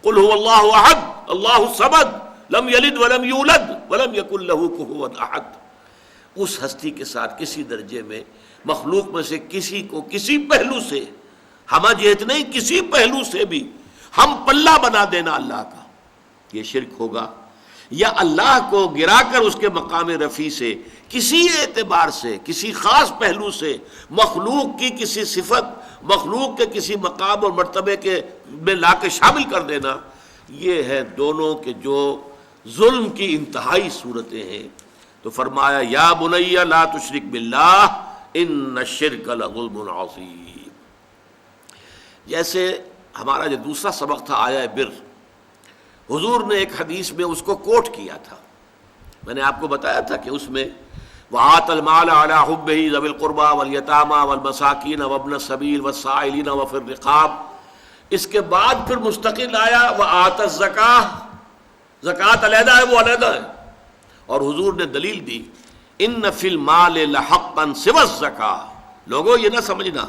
Speaker 1: قل هو اللہ احد اللہ الصمد لم یلد ولم یولد ولم یکن لہ کفوا احد۔ اس ہستی کے ساتھ کسی درجے میں مخلوق میں سے کسی کو کسی پہلو سے، ہمہ جہت نہیں، کسی پہلو سے بھی ہم پلہ بنا دینا اللہ کا، یہ شرک ہوگا۔ یا اللہ کو گرا کر اس کے مقام رفیع سے کسی اعتبار سے، کسی خاص پہلو سے مخلوق کی کسی صفت، مخلوق کے کسی مقام اور مرتبے کے میں لا کے شامل کر دینا، یہ ہے دونوں کے جو ظلم کی انتہائی صورتیں ہیں۔ تو فرمایا یا بنی لا تشرک باللہ ان الشرک لظلم عظیم۔ جیسے ہمارا جو دوسرا سبق تھا آیا بر، حضور نے ایک حدیث میں اس کو کوٹ کیا تھا، میں نے آپ کو بتایا تھا کہ اس میں وَآتَ الْمَالَ عَلَىٰ حُبِّهِ ذَوِي الْقُرْبَىٰ وَالْيَتَامَىٰ وَالْمَسَاكِينَ وَابْنَ السَّبِيلِ وَالسَّائِلِينَ وَفِي الرِّقَابِ۔ اس کے بعد پھر مستقل آیا وَآتَ الزَّكَاةَ، زکوٰۃ علیحدہ ہے، وہ علیحدہ ہے، اور حضور نے دلیل دی ان فی المال لحقا سوى الزکاة۔ لوگوں یہ نہ سمجھنا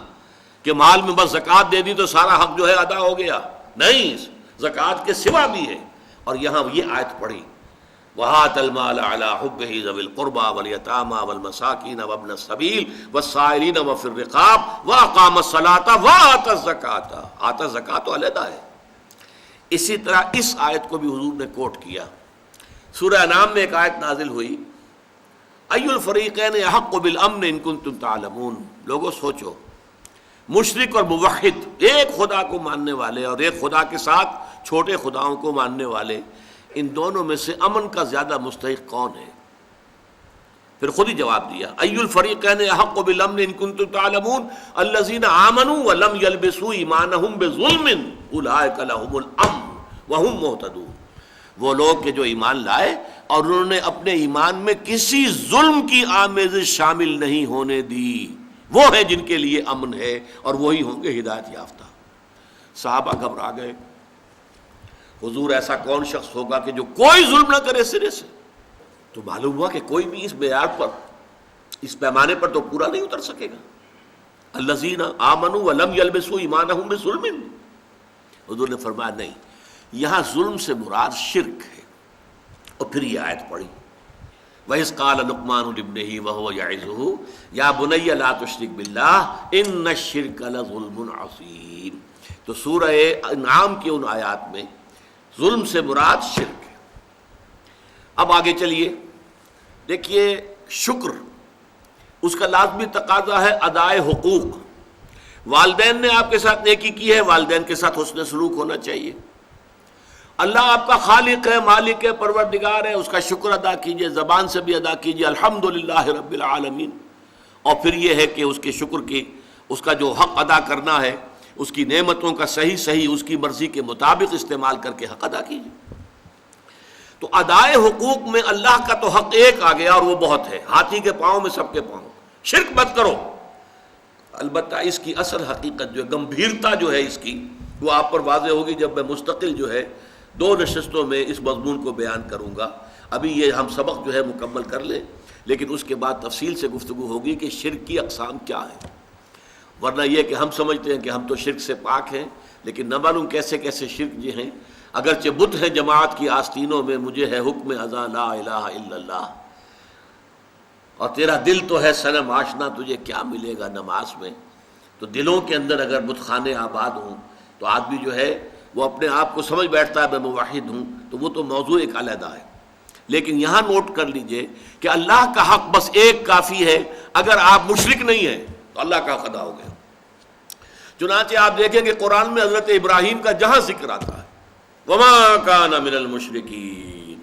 Speaker 1: کہ مال میں بس زکوٰۃ دے دی تو سارا حق جو ہے ادا ہو گیا، نہیں، زکوٰۃ کے سوا بھی ہے۔ اور یہاں یہ آیت پڑھی وَآتَ الْمَالَ عَلَىٰ حُبِّهِ ذَوِي الْقُرْبَىٰ وَالْيَتَامَىٰ وَالْمَسَاكِينَ وَابْنَ السَّبِيلِ وَالسَّائِلِينَ وَفِي الرِّقَابِ وَأَقَامَ الصَّلَاةَ وَآتَى الزَّكَاةَ۔ آتا زکوٰۃ تو علیحدہ ہے۔ اسی طرح اس آیت کو بھی حضور نے کوٹ کیا۔ سورہ انعام میں ایک آیت نازل ہوئی اَيُّ الْفَرِيقَيْنِ أَحَقُّ بِالْأَمْنِ إِن كُنتُمْ تَعْلَمُونَ۔ لوگوں سوچو، مشرک اور موحد، ایک خدا کو ماننے والے اور ایک خدا کے ساتھ چھوٹے خداؤں کو ماننے والے، ان دونوں میں سے امن کا زیادہ مستحق کون ہے؟ پھر خود ہی جواب دیا اَيُّ الْفَرِيقَيْنِ أَحَقُّ بِالْأَمْنِ إِن كُنتُمْ تَعْلَمُونَ الَّذِينَ آمَنُوا وَلَمْ يَلْبِسُوا إِيمَانَهُمْ بِظُلْمٍ أُولَٰئِكَ لَهُمُ الْأَمْنُ وَهُمْ مُهْتَدُونَ۔ وہ لوگ کہ جو ایمان لائے اور انہوں نے اپنے ایمان میں کسی ظلم کی آمیزش شامل نہیں ہونے دی، وہ ہیں جن کے لیے امن ہے، اور وہی ہوں گے ہدایت یافتہ۔ صحابہ گھبرا گئے، حضور ایسا کون شخص ہوگا کہ جو کوئی ظلم نہ کرے سرے سے؟ تو معلوم ہوا کہ کوئی بھی اس معیار پر، اس پیمانے پر تو پورا نہیں اتر سکے گا۔ الذین آمنوا ولم یلبسوا ایمانہم بظلم، حضور نے فرمایا نہیں، یہاں ظلم سے مراد شرک ہے۔ اور پھر یہ آیت پڑھی وَإِذْ قَالَ لُقْمَانُ لِابْنِهِ وَهُوَ يَعِظُهُ يَا بُنَيَّ لَا تُشْرِكْ بِاللَّهِ إِنَّ الشِّرْكَ لَظُلْمٌ عَظِيمٌ۔ تو سورہ انعام کی ان آیات میں ظلم سے مراد شرک ہے۔ اب آگے چلیے، دیکھیے شکر، اس کا لازمی تقاضا ہے ادائے حقوق۔ والدین نے آپ کے ساتھ نیکی کی ہے، والدین کے ساتھ حسن سلوک ہونا چاہیے۔ اللہ آپ کا خالق ہے، مالک ہے، پروردگار ہے، اس کا شکر ادا کیجئے، زبان سے بھی ادا کیجئے الحمدللہ رب العالمین۔ اور پھر یہ ہے کہ اس کے شکر کی، اس کا جو حق ادا کرنا ہے، اس کی نعمتوں کا صحیح اس کی مرضی کے مطابق استعمال کر کے حق ادا کیجئے۔ تو ادائے حقوق میں اللہ کا تو حق ایک آ گیا، اور وہ بہت ہے، ہاتھی کے پاؤں میں سب کے پاؤں۔ شرک مت کرو۔ البتہ اس کی اصل حقیقت جو ہے، گمبھیرتا جو ہے اس کی، وہ آپ پر واضح ہوگی جب میں مستقل جو ہے 2 نشستوں میں اس مضمون کو بیان کروں گا۔ ابھی یہ ہم سبق جو ہے مکمل کر لیں، لیکن اس کے بعد تفصیل سے گفتگو ہوگی کہ شرک کی اقسام کیا ہیں، ورنہ یہ کہ ہم سمجھتے ہیں کہ ہم تو شرک سے پاک ہیں، لیکن نہ معلوم کیسے کیسے شرک جو ہیں، اگرچہ بت ہے جماعت کی آستینوں میں، مجھے ہے حکم ازاں لا الہ الا اللہ، اور تیرا دل تو ہے صنم آشنا، تجھے کیا ملے گا نماز میں؟ تو دلوں کے اندر اگر بت خانے آباد ہوں تو آدمی جو ہے وہ اپنے آپ کو سمجھ بیٹھتا ہے میں موحد ہوں، تو وہ تو موضوع ایک علیحدہ ہے۔ لیکن یہاں نوٹ کر لیجئے کہ اللہ کا حق بس ایک کافی ہے، اگر آپ مشرک نہیں ہیں تو اللہ کا حق ادا ہو گیا۔ چنانچہ آپ دیکھیں کہ قرآن میں حضرت ابراہیم کا جہاں ذکر آتا ہے وَمَا كَانَ مِنَ الْمُشْرِكِينَ،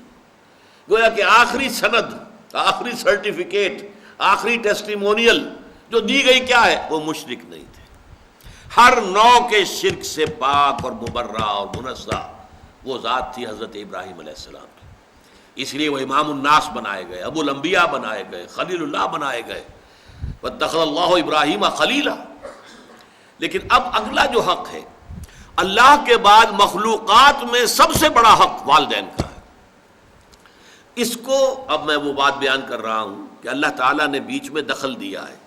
Speaker 1: گویا کہ آخری سند، آخری سرٹیفکیٹ، آخری ٹیسٹیمونیل جو دی گئی کیا ہے؟ وہ مشرک نہیں تھے، ہر نوع کے شرک سے پاک اور مبرہ اور منزہ وہ ذات تھی حضرت ابراہیم علیہ السلام کی۔ اس لیے وہ امام الناس بنائے گئے، ابو الانبیاء بنائے گئے، خلیل اللہ بنائے گئے، وَاتَّخَذَ اللَّهُ إِبْرَاهِيمَ خَلِيلًا۔ لیکن اب اگلا جو حق ہے، اللہ کے بعد مخلوقات میں سب سے بڑا حق والدین کا ہے۔ اس کو اب میں وہ بات بیان کر رہا ہوں کہ اللہ تعالیٰ نے بیچ میں دخل دیا ہے۔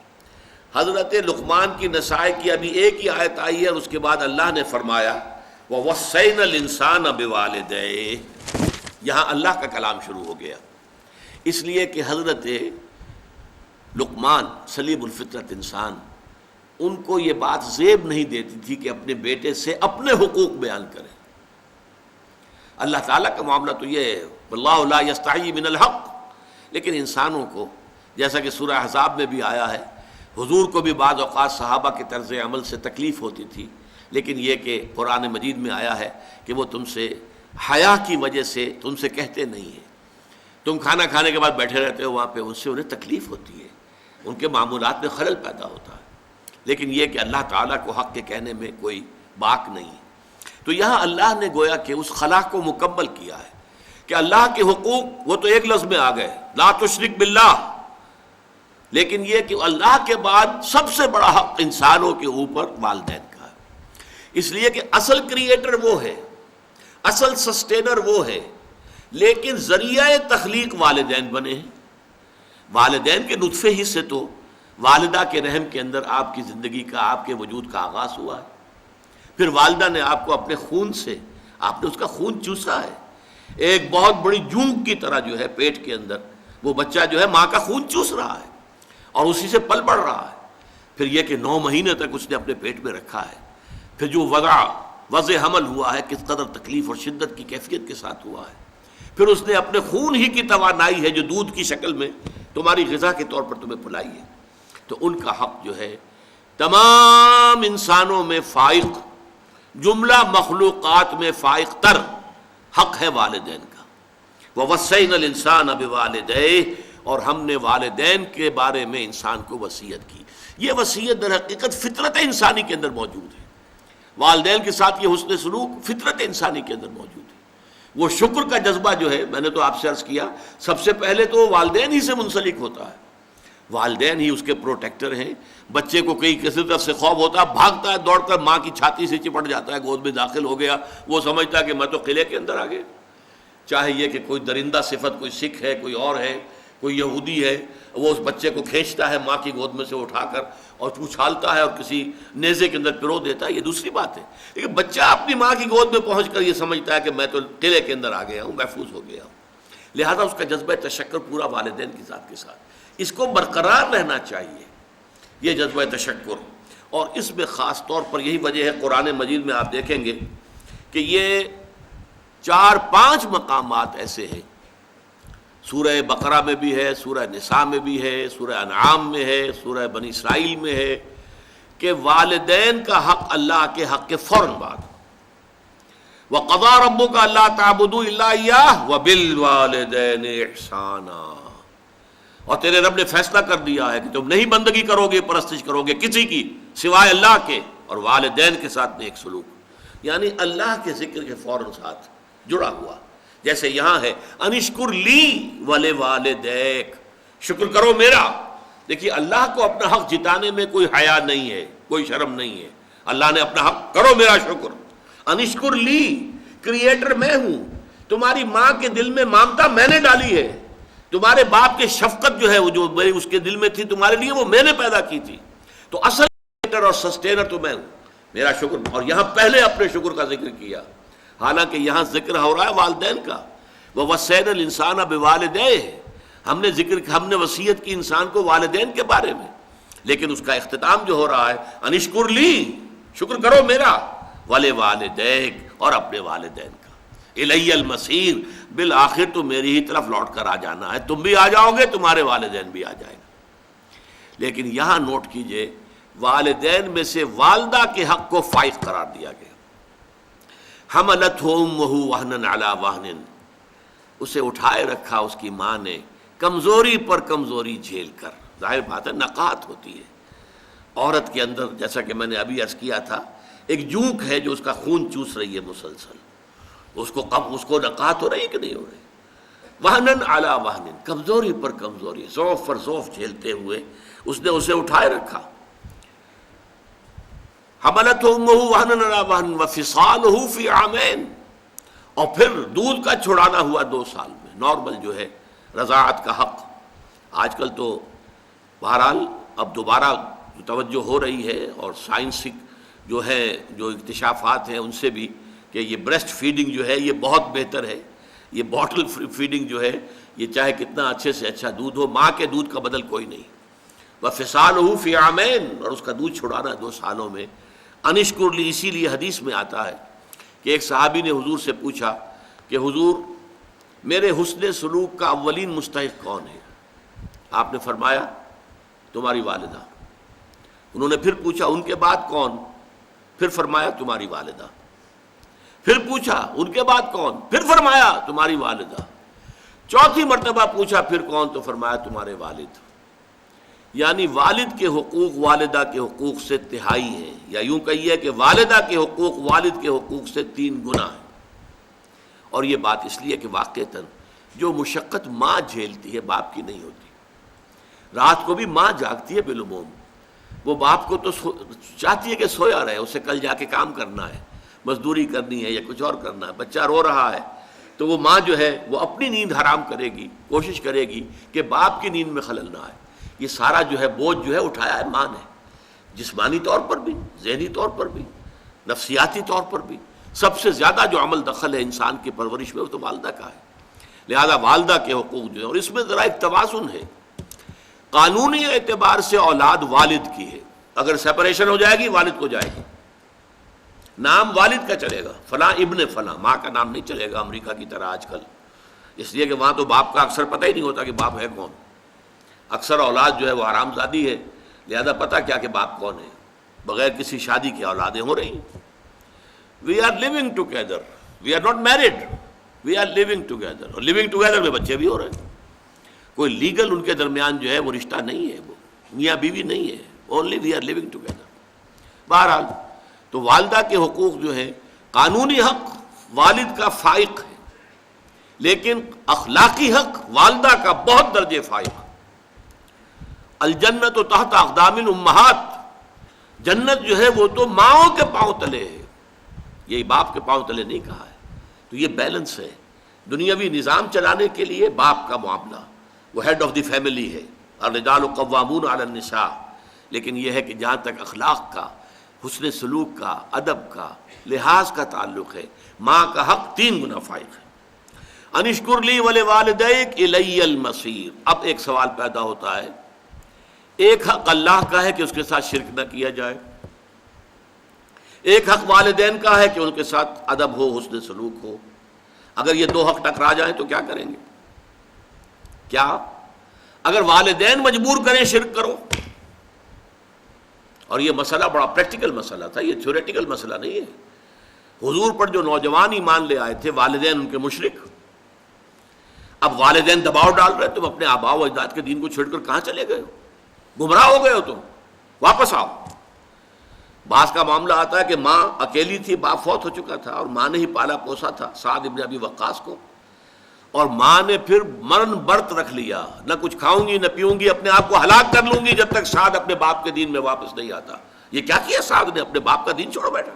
Speaker 1: حضرت لقمان کی نصائح کی ابھی ایک ہی آیت آئی ہے، اس کے بعد اللہ نے فرمایا وَوَصَّيْنَا الْإِنسَانَ بِوَالِدَيْهِ، یہاں اللہ کا کلام شروع ہو گیا، اس لیے کہ حضرت لقمان سلیم الفطرت انسان، ان کو یہ بات زیب نہیں دیتی تھی کہ اپنے بیٹے سے اپنے حقوق بیان کریں۔ اللہ تعالیٰ کا معاملہ تو یہ ہے واللہ لا یستحیی من الحق، لیکن انسانوں کو جیسا کہ سورہ احزاب میں بھی آیا ہے، حضور کو بھی بعض اوقات صحابہ کے طرز عمل سے تکلیف ہوتی تھی، لیکن یہ کہ قرآن مجید میں آیا ہے کہ وہ تم سے حیا کی وجہ سے تم سے کہتے نہیں ہیں، تم کھانا کھانے کے بعد بیٹھے رہتے ہو وہاں پہ، ان سے انہیں تکلیف ہوتی ہے، ان کے معمولات میں خلل پیدا ہوتا ہے، لیکن یہ کہ اللہ تعالیٰ کو حق کے کہنے میں کوئی باک نہیں ہے۔ تو یہاں اللہ نے گویا کہ اس خلا کو مکمل کیا ہے کہ اللہ کے حقوق وہ تو ایک لفظ میں آ گئے لا تشرک باللہ، لیکن یہ کہ اللہ کے بعد سب سے بڑا حق انسانوں کے اوپر والدین کا ہے، اس لیے کہ اصل کریٹر وہ ہے، اصل سسٹینر وہ ہے، لیکن ذریعہ تخلیق والدین بنے ہیں۔ والدین کے نطفے ہی سے تو والدہ کے رحم کے اندر آپ کی زندگی کا، آپ کے وجود کا آغاز ہوا ہے، پھر والدہ نے آپ کو اپنے خون سے، آپ نے اس کا خون چوسا ہے، ایک بہت بڑی جونگ کی طرح جو ہے پیٹ کے اندر وہ بچہ جو ہے ماں کا خون چوس رہا ہے اور اسی سے پل بڑھ رہا ہے، پھر یہ کہ 9 مہینے تک اس نے اپنے پیٹ میں رکھا ہے، پھر جو وضع حمل ہوا ہے کس قدر تکلیف اور شدت کی کیفیت کے ساتھ ہوا ہے، پھر اس نے اپنے خون ہی کی توانائی ہے جو دودھ کی شکل میں تمہاری غذا کے طور پر تمہیں پلائی ہے، تو ان کا حق جو ہے تمام انسانوں میں فائق، جملہ مخلوقات میں فائق تر حق ہے والدین کا۔ وَوَصَّيْنَا الْإِنسَانَ بِوَالِدَيْهِ، اور ہم نے والدین کے بارے میں انسان کو وصیت کی۔ یہ وصیت در حقیقت فطرت انسانی کے اندر موجود ہے، والدین کے ساتھ یہ حسن سلوک فطرت انسانی کے اندر موجود ہے۔ وہ شکر کا جذبہ جو ہے، میں نے تو آپ سے عرض کیا، سب سے پہلے تو والدین ہی سے منسلک ہوتا ہے، والدین ہی اس کے پروٹیکٹر ہیں۔ بچے کو کئی کسی طرف سے خوف ہوتا ہے، بھاگتا ہے دوڑ کر ماں کی چھاتی سے چپٹ جاتا ہے، گود میں داخل ہو گیا، وہ سمجھتا ہے کہ میں تو قلعے کے اندر آ گیا، چاہے یہ کہ کوئی درندہ صفت، کوئی سکھ ہے، کوئی اور ہے، کوئی یہودی ہے، وہ اس بچے کو کھینچتا ہے ماں کی گود میں سے اٹھا کر اور اچھالتا ہے اور کسی نیزے کے اندر پرو دیتا ہے، یہ دوسری بات ہے، لیکن بچہ اپنی ماں کی گود میں پہنچ کر یہ سمجھتا ہے کہ میں تو قلعے کے اندر آ گیا ہوں، محفوظ ہو گیا ہوں، لہذا اس کا جذبہ تشکر پورا والدین کی ذات کے ساتھ اس کو برقرار رہنا چاہیے، یہ جذبہ تشکر۔ اور اس میں خاص طور پر یہی وجہ ہے، قرآن مجید میں آپ دیکھیں گے کہ یہ 4-5 مقامات ایسے ہیں، سورہ بقرہ میں بھی ہے، سورہ نساء میں بھی ہے، سورہ انعام میں ہے، سورہ بنی اسرائیل میں ہے، کہ والدین کا حق اللہ کے حق کے فوراً بعد وَقَضَىٰ رَبُّكَ أَلَّا تَعْبُدُوا إِلَّا إِيَّاهُ وَبِالْوَالِدَيْنِ إِحْسَانًا، اور تیرے رب نے فیصلہ کر دیا ہے کہ تم نہیں بندگی کرو گے، پرستش کرو گے کسی کی سوائے اللہ کے، اور والدین کے ساتھ نیک سلوک، یعنی اللہ کے ذکر کے فوراً ساتھ جڑا ہوا، جیسے یہاں ہے انشکر لی ولوالدیک، شکر کرو میرا۔ دیکھیے اللہ کو اپنا حق جتانے میں کوئی حیا نہیں ہے، کوئی شرم نہیں ہے، اللہ نے اپنا حق کرو میرا شکر۔ انشکر لی، کریٹر میں ہوں، تمہاری ماں کے دل میں ممتا میں نے ڈالی ہے، تمہارے باپ کی شفقت جو ہے وہ جو اس کے دل میں تھی تمہارے لیے وہ میں نے پیدا کی تھی. تو اصل کریٹر اور سسٹینر تو میں ہوں. میرا شکر. اور یہاں پہلے اپنے شکر کا ذکر کیا، حالانکہ یہاں ذکر ہو رہا ہے والدین کا. وَوَصَّيْنَا الْإِنسَانَ بِوَالِدَيْهِ، ہم نے وصیت کی انسان کو والدین کے بارے میں، لیکن اس کا اختتام جو ہو رہا ہے ان اشکر لی، شکر کرو میرا، وَلِوَالِدَيْكَ، اور اپنے والدین کا. اِلَيَّ الْمَصِيرُ، بالآخر تو میری ہی طرف لوٹ کر آ جانا ہے. تم بھی آ جاؤ گے، تمہارے والدین بھی آ جائیں گے. لیکن یہاں نوٹ کیجئے والدین میں سے والدہ کے حق کو فائق قرار دیا گیا. حملتہ امہ وہنا علی وہن، اسے اٹھائے رکھا اس کی ماں نے کمزوری پر کمزوری جھیل کر. ظاہر بات ہے نقاہت ہوتی ہے عورت کے اندر، جیسا کہ میں نے ابھی عرض کیا تھا، ایک جوک ہے جو اس کا خون چوس رہی ہے مسلسل. اس کو نقاہت ہو رہی ہے کہ نہیں ہو رہی؟ وہنن علی وہن، کمزوری پر کمزوری، ضعف پر ضعف جھیلتے ہوئے اس نے اسے اٹھائے رکھا. حملتہ امہ وہنا علی وہن وفصالہ فی عامین، اور پھر دودھ کا چھڑانا ہوا 2 سال میں. نارمل جو ہے رضاعت کا حق. آج کل تو بہرحال اب دوبارہ توجہ ہو رہی ہے، اور سائنسک جو ہے جو اکتشافات ہیں ان سے بھی، کہ یہ بریسٹ فیڈنگ جو ہے یہ بہت بہتر ہے. یہ باٹل فیڈنگ جو ہے یہ چاہے کتنا اچھے سے اچھا دودھ ہو، ماں کے دودھ کا بدل کوئی نہیں. وفصالہ فی عامین، اور اس کا دودھ چھڑانا 2 سالوں میں. انشکر لی، اسی لیے حدیث میں آتا ہے کہ ایک صحابی نے حضور سے پوچھا کہ حضور میرے حسن سلوک کا اولین مستحق کون ہے؟ آپ نے فرمایا تمہاری والدہ. انہوں نے پھر پوچھا ان کے بعد کون؟ پھر فرمایا تمہاری والدہ. پھر پوچھا ان کے بعد کون؟ پھر فرمایا تمہاری والدہ. 4تھی مرتبہ پوچھا پھر کون؟ تو فرمایا تمہارے والد. یعنی والد کے حقوق والدہ کے حقوق سے تہائی ہیں، یا یوں کہیے کہ والدہ کے حقوق والد کے حقوق سے 3 گنا ہیں. اور یہ بات اس لیے کہ واقعتاً جو مشقت ماں جھیلتی ہے باپ کی نہیں ہوتی. رات کو بھی ماں جاگتی ہے بالعموم، وہ باپ کو تو چاہتی ہے کہ سویا رہے، اسے کل جا کے کام کرنا ہے، مزدوری کرنی ہے یا کچھ اور کرنا ہے. بچہ رو رہا ہے تو وہ ماں جو ہے وہ اپنی نیند حرام کرے گی، کوشش کرے گی کہ باپ کی نیند میں خلل نہ آئے. یہ سارا جو ہے بوجھ جو ہے اٹھایا ہے ماں نے، جسمانی طور پر بھی، ذہنی طور پر بھی، نفسیاتی طور پر بھی. سب سے زیادہ جو عمل دخل ہے انسان کی پرورش میں وہ تو والدہ کا ہے. لہذا والدہ کے حقوق جو ہے، اور اس میں ذرا ایک توازن ہے. قانونی اعتبار سے اولاد والد کی ہے، اگر سیپریشن ہو جائے گی والد کو جائے گی. نام والد کا چلے گا، فلاں ابن فلاں، ماں کا نام نہیں چلے گا امریکہ کی طرح آج کل، اس لیے کہ وہاں تو باپ کا اکثر پتہ ہی نہیں ہوتا کہ باپ ہے کون. اکثر اولاد جو ہے وہ حرام زادی ہے، لہذا پتہ کیا کہ باپ کون ہے. بغیر کسی شادی کی اولادیں ہو رہی ہیں. We are living together, we are not married, we are living together. اور لیونگ ٹوگیدر میں بچے بھی ہو رہے ہیں. کوئی لیگل ان کے درمیان جو ہے وہ رشتہ نہیں ہے، وہ میاں بیوی نہیں ہے، only we are living together. بہرحال تو والدہ کے حقوق جو ہے، قانونی حق والد کا فائق ہے، لیکن اخلاقی حق والدہ کا بہت درجے فائق. الجنت تحت اقدام الامہات، جنت جو ہے وہ تو ماؤں کے پاؤں تلے ہے، یہی باپ کے پاؤں تلے نہیں کہا ہے. تو یہ بیلنس ہے. دنیاوی نظام چلانے کے لیے باپ کا معاملہ، وہ ہیڈ آف دی فیملی ہے، الرجال قوامون علی النساء. لیکن یہ ہے کہ جہاں تک اخلاق کا، حسن سلوک کا، ادب کا، لحاظ کا تعلق ہے، ماں کا حق 3 گنا فائق ہے. انشکر لی ولوالدیک الی المصیر. اب ایک سوال پیدا ہوتا ہے، ایک حق اللہ کا ہے کہ اس کے ساتھ شرک نہ کیا جائے، ایک حق والدین کا ہے کہ ان کے ساتھ ادب ہو، حسن سلوک ہو. اگر یہ 2 حق ٹکرا جائیں تو کیا کریں گے؟ کیا اگر والدین مجبور کریں شرک کرو؟ اور یہ مسئلہ بڑا پریکٹیکل مسئلہ تھا، یہ تھیوریٹیکل مسئلہ نہیں ہے. حضور پر جو نوجوان ایمان لے آئے تھے، والدین ان کے مشرک. اب والدین دباؤ ڈال رہے، تم اپنے آباء و اجداد کے دین کو چھوڑ کر کہاں چلے گئے ہو؟ گمراہ ہو گئے ہو، تم واپس آؤ. بعض کا معاملہ آتا ہے کہ ماں اکیلی تھی، باپ فوت ہو چکا تھا، اور ماں نے ہی پالا پوسا تھا سعد ابن ابی وقاص کو، اور ماں نے پھر مرن برت رکھ لیا، نہ کچھ کھاؤں گی نہ پیوں گی، اپنے آپ کو ہلاک کر لوں گی جب تک سعد اپنے باپ کے دین میں واپس نہیں آتا. یہ کیا کیا سعد نے؟ اپنے باپ کا دین چھوڑ بیٹھا.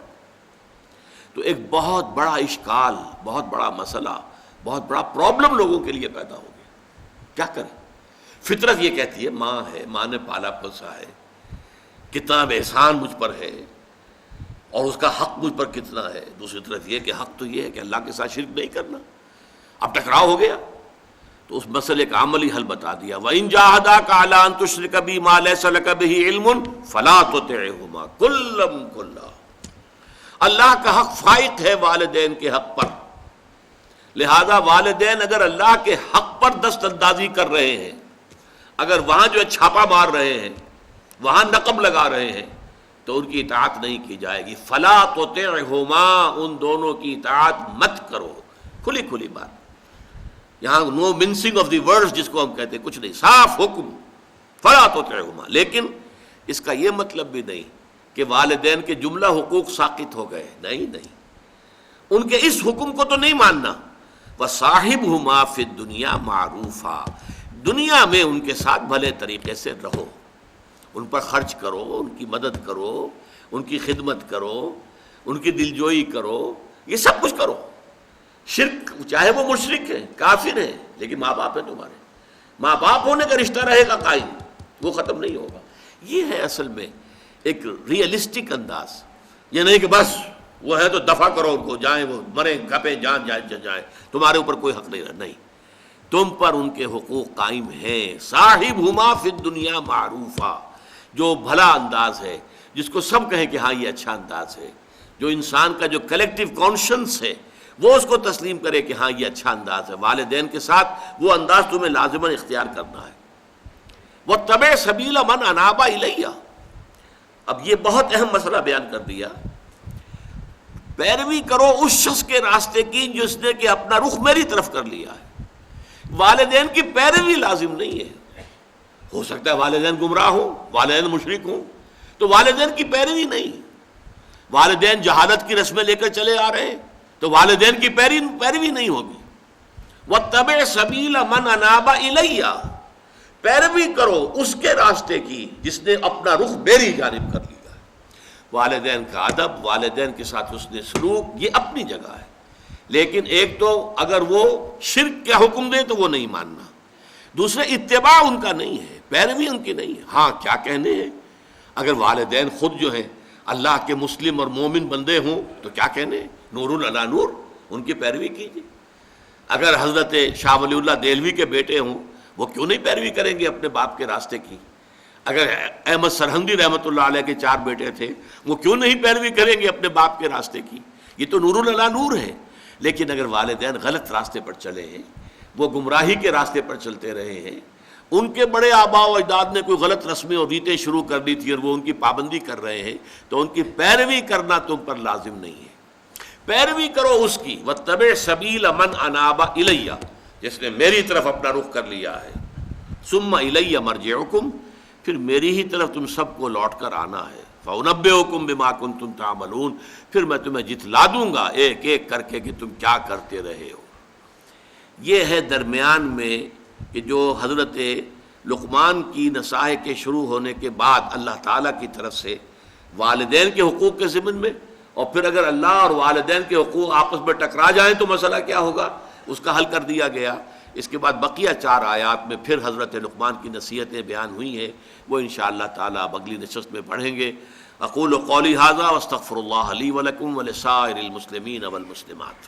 Speaker 1: تو ایک بہت بڑا اشکال، بہت بڑا مسئلہ، بہت بڑا پرابلم لوگوں کے لیے پیدا ہو گیا. کیا کریں؟ فطرت یہ کہتی ہے ماں ہے، ماں نے پالا پوسا ہے، کتنا احسان مجھ پر ہے اور اس کا حق مجھ پر کتنا ہے۔ دوسری طرف یہ کہ حق تو یہ ہے کہ اللہ کے ساتھ شرک نہیں کرنا۔ اب ٹکراؤ ہو گیا تو اس مسئلے کا عملی حل بتا دیا، وَإِن جَاهَدَاكَ عَلَىٰ أَن تُشْرِكَ بِي مَا لَيْسَ لَكَ بِهِ عِلْمٌ فَلَا تُطِعْهُمَا كُلًّا كُلًّا۔ اللہ کا حق فائق ہے والدین کے حق پر، لہذا والدین اگر اللہ کے حق پر دست اندازی کر رہے ہیں، اگر وہاں جو ہے چھاپا مار رہے ہیں، وہاں نقب لگا رہے ہیں، تو ان کی اطاعت نہیں کی جائے گی۔ فَلَا تُطِعْهُمَا، ان دونوں کی اطاعت مت کرو۔ کھلی کھلی بات، یہاں نو منسنگ آف دی ورڈز جس کو ہم کہتے ہیں، کچھ نہیں، صاف حکم، فلا تطعهما۔ لیکن اس کا یہ مطلب بھی نہیں کہ والدین کے جملہ حقوق ساقط ہو گئے، نہیں، ان کے اس حکم کو تو نہیں ماننا۔ وصاحبهما فی الدنیا معروفا، دنیا میں ان کے ساتھ بھلے طریقے سے رہو، ان پر خرچ کرو، ان کی مدد کرو، ان کی خدمت کرو، ان کی دلجوئی کرو، یہ سب کچھ کرو۔ شرک، چاہے وہ مشرک ہے، کافر ہے، لیکن ماں باپ ہے تمہارے، ماں باپ ہونے کا رشتہ رہے گا قائم، وہ ختم نہیں ہوگا۔ یہ ہے اصل میں ایک ریئلسٹک انداز، یہ نہیں کہ بس وہ ہے تو دفع کرو ان کو، جائیں وہ مریں کھپیں جان جائیں، تمہارے اوپر کوئی حق نہیں رہا، نہیں، تم پر ان کے حقوق قائم ہیں۔ صاحبہما فی الدنیا معروفا، جو بھلا انداز ہے، جس کو سب کہیں کہ ہاں یہ اچھا انداز ہے، جو انسان کا جو کلیکٹیو کانشنس ہے وہ اس کو تسلیم کرے کہ ہاں یہ اچھا انداز ہے، والدین کے ساتھ وہ انداز تمہیں لازماً اختیار کرنا ہے۔ وَاتَّبِعْ سَبِيلَ مَنْ أَنَابَ إِلَيَّ، اب یہ بہت اہم مسئلہ بیان کر دیا، پیروی کرو اس شخص کے راستے کی جس نے کہ اپنا رخ میری طرف کر لیا ہے۔ والدین کی پیروی لازم نہیں ہے، ہو سکتا ہے والدین گمراہ ہوں، والدین مشرک ہوں، تو والدین کی پیروی نہیں، والدین جہالت کی رسمیں لے کر چلے آ رہے ہیں تو والدین کی پیروی نہیں ہوگی۔ وَاتَّبِعْ سَبِيلَ مَنْ أَنَابَ إِلَيَّ، پیروی کرو اس کے راستے کی جس نے اپنا رخ میری جانب کر لیا۔ والدین کا ادب، والدین کے ساتھ حسن سلوک، یہ اپنی جگہ ہے، لیکن ایک تو اگر وہ شرک کا حکم دیں تو وہ نہیں ماننا، دوسرے اتباع ان کا نہیں ہے، پیروی ان کی نہیں ہے۔ ہاں کیا کہنے ہیں، اگر والدین خود جو ہیں اللہ کے مسلم اور مومن بندے ہوں تو کیا کہنے، نور علی نور، ان کی پیروی کیجیے۔ اگر حضرت شاہ ولی اللہ دہلوی کے بیٹے ہوں، وہ کیوں نہیں پیروی کریں گے اپنے باپ کے راستے کی؟ اگر احمد سرہندی رحمۃ اللہ علیہ کے 4 بیٹے تھے، وہ کیوں نہیں پیروی کریں گے اپنے باپ کے راستے کی؟ یہ تو نور علی نور ہے۔ لیکن اگر والدین غلط راستے پر چلے ہیں، وہ گمراہی کے راستے پر چلتے رہے ہیں، ان کے بڑے آباء و اجداد نے کوئی غلط رسمیں اور ریتیں شروع کر دی تھی اور وہ ان کی پابندی کر رہے ہیں، تو ان کی پیروی کرنا تم پر لازم نہیں ہے۔ پیروی کرو اس کی، وَاتَّبِعْ سَبِيلَ مَنْ أَنَابَ إِلَيَّ، جس نے میری طرف اپنا رخ کر لیا ہے۔ ثُمَّ إِلَيَّ مَرْجِعُكُمْ، پھر میری ہی طرف تم سب کو لوٹ کر آنا ہے۔ فَأُنَبِّئُكُم بِمَا كُنتُمْ تَعْمَلُونَ، پھر میں تمہیں جتلا دوں گا ایک ایک کر کے کہ تم کیا کرتے رہے ہو۔ یہ ہے درمیان میں کہ جو حضرت لقمان کی نصائح کے شروع ہونے کے بعد اللہ تعالیٰ کی طرف سے والدین کے حقوق کے ضمن میں، اور پھر اگر اللہ اور والدین کے حقوق آپس میں ٹکرا جائیں تو مسئلہ کیا ہوگا، اس کا حل کر دیا گیا۔ اس کے بعد بقیہ 4 آیات میں پھر حضرت لقمان کی نصیحتیں بیان ہوئی ہیں، وہ انشاءاللہ تعالیٰ اب اگلی نشست میں پڑھیں گے۔ اقول قولی ھذا واستغفر اللہ لی ولکم ولسائر المسلمین والمسلمات۔